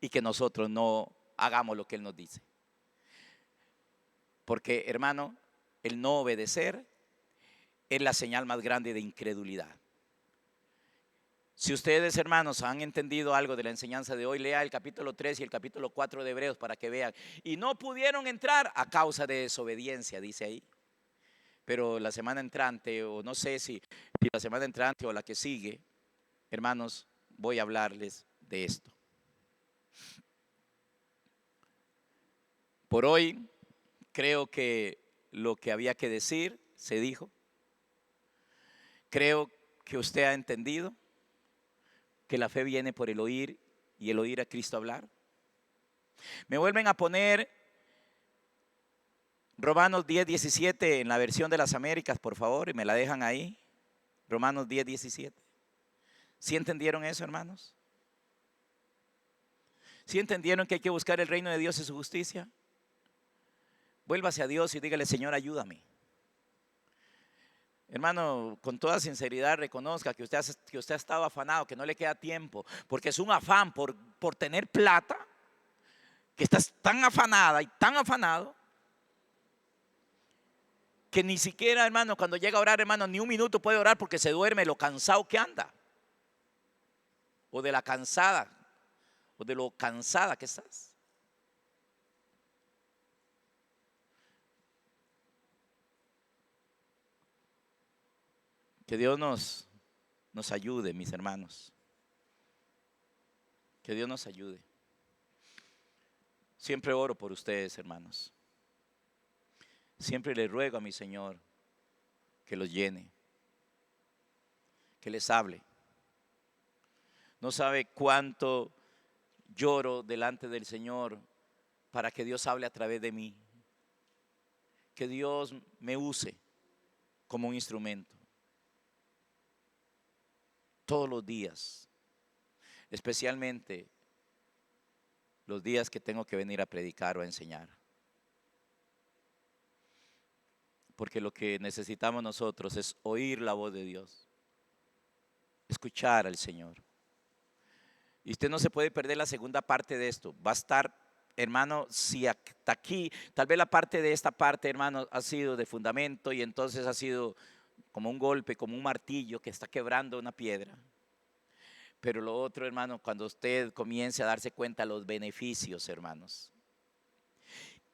Speaker 1: y que nosotros no hagamos lo que Él nos dice. Porque, hermano, el no obedecer es la señal más grande de incredulidad. Si ustedes, hermanos, han entendido algo de la enseñanza de hoy, lea el capítulo 3 y el capítulo 4 de Hebreos para que vean. Y no pudieron entrar a causa de desobediencia, dice ahí. Pero la semana entrante, o no sé si la semana entrante o la que sigue, hermanos, voy a hablarles de esto. Por hoy, creo que lo que había que decir se dijo. Creo que usted ha entendido que la fe viene por el oír y el oír a Cristo hablar. Me vuelven a poner Romanos 10:17 en la versión de las Américas, por favor, y me la dejan ahí. Romanos 10:17. ¿Sí entendieron eso, hermanos? ¿Sí entendieron que hay que buscar el reino de Dios y su justicia? Vuélvase a Dios y dígale: Señor, ayúdame. Hermano, con toda sinceridad reconozca que usted ha estado afanado, que no le queda tiempo, porque es un afán por tener plata, que estás tan afanada y tan afanado, que ni siquiera, hermano, cuando llega a orar, hermano, ni un minuto puede orar porque se duerme lo cansado que anda, o de la cansada, o de lo cansada que estás. Que Dios nos ayude, mis hermanos. Que Dios nos ayude. Siempre oro por ustedes, hermanos. Siempre le ruego a mi Señor que los llene, que les hable. No sabe cuánto lloro delante del Señor para que Dios hable a través de mí. Que Dios me use como un instrumento. Todos los días, especialmente los días que tengo que venir a predicar o a enseñar. Porque lo que necesitamos nosotros es oír la voz de Dios, escuchar al Señor. Y usted no se puede perder la segunda parte de esto. Va a estar, hermano, si hasta aquí, tal vez la parte de esta parte, hermano, ha sido de fundamento y entonces ha sido como un golpe, como un martillo que está quebrando una piedra. Pero lo otro, hermano, cuando usted comience a darse cuenta los beneficios, hermanos,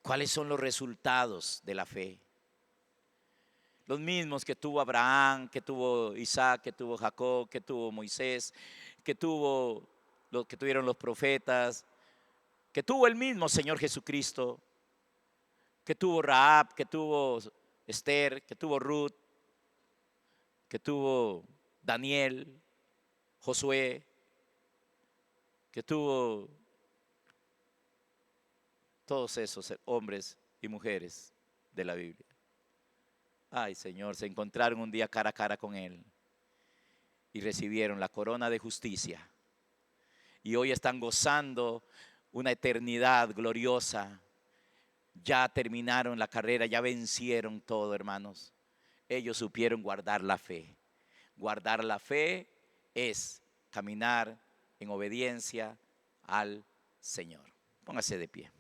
Speaker 1: ¿cuáles son los resultados de la fe? Los mismos que tuvo Abraham, que tuvo Isaac, que tuvo Jacob, que tuvo Moisés, que tuvieron los profetas, que tuvo el mismo Señor Jesucristo, que tuvo Rahab, que tuvo Esther, que tuvo Ruth, que tuvo Daniel, Josué, que tuvo todos esos hombres y mujeres de la Biblia. Ay, Señor, se encontraron un día cara a cara con Él y recibieron la corona de justicia. Y hoy están gozando una eternidad gloriosa. Ya terminaron la carrera, ya vencieron todo, hermanos. Ellos supieron guardar la fe. Guardar la fe es caminar en obediencia al Señor. Póngase de pie.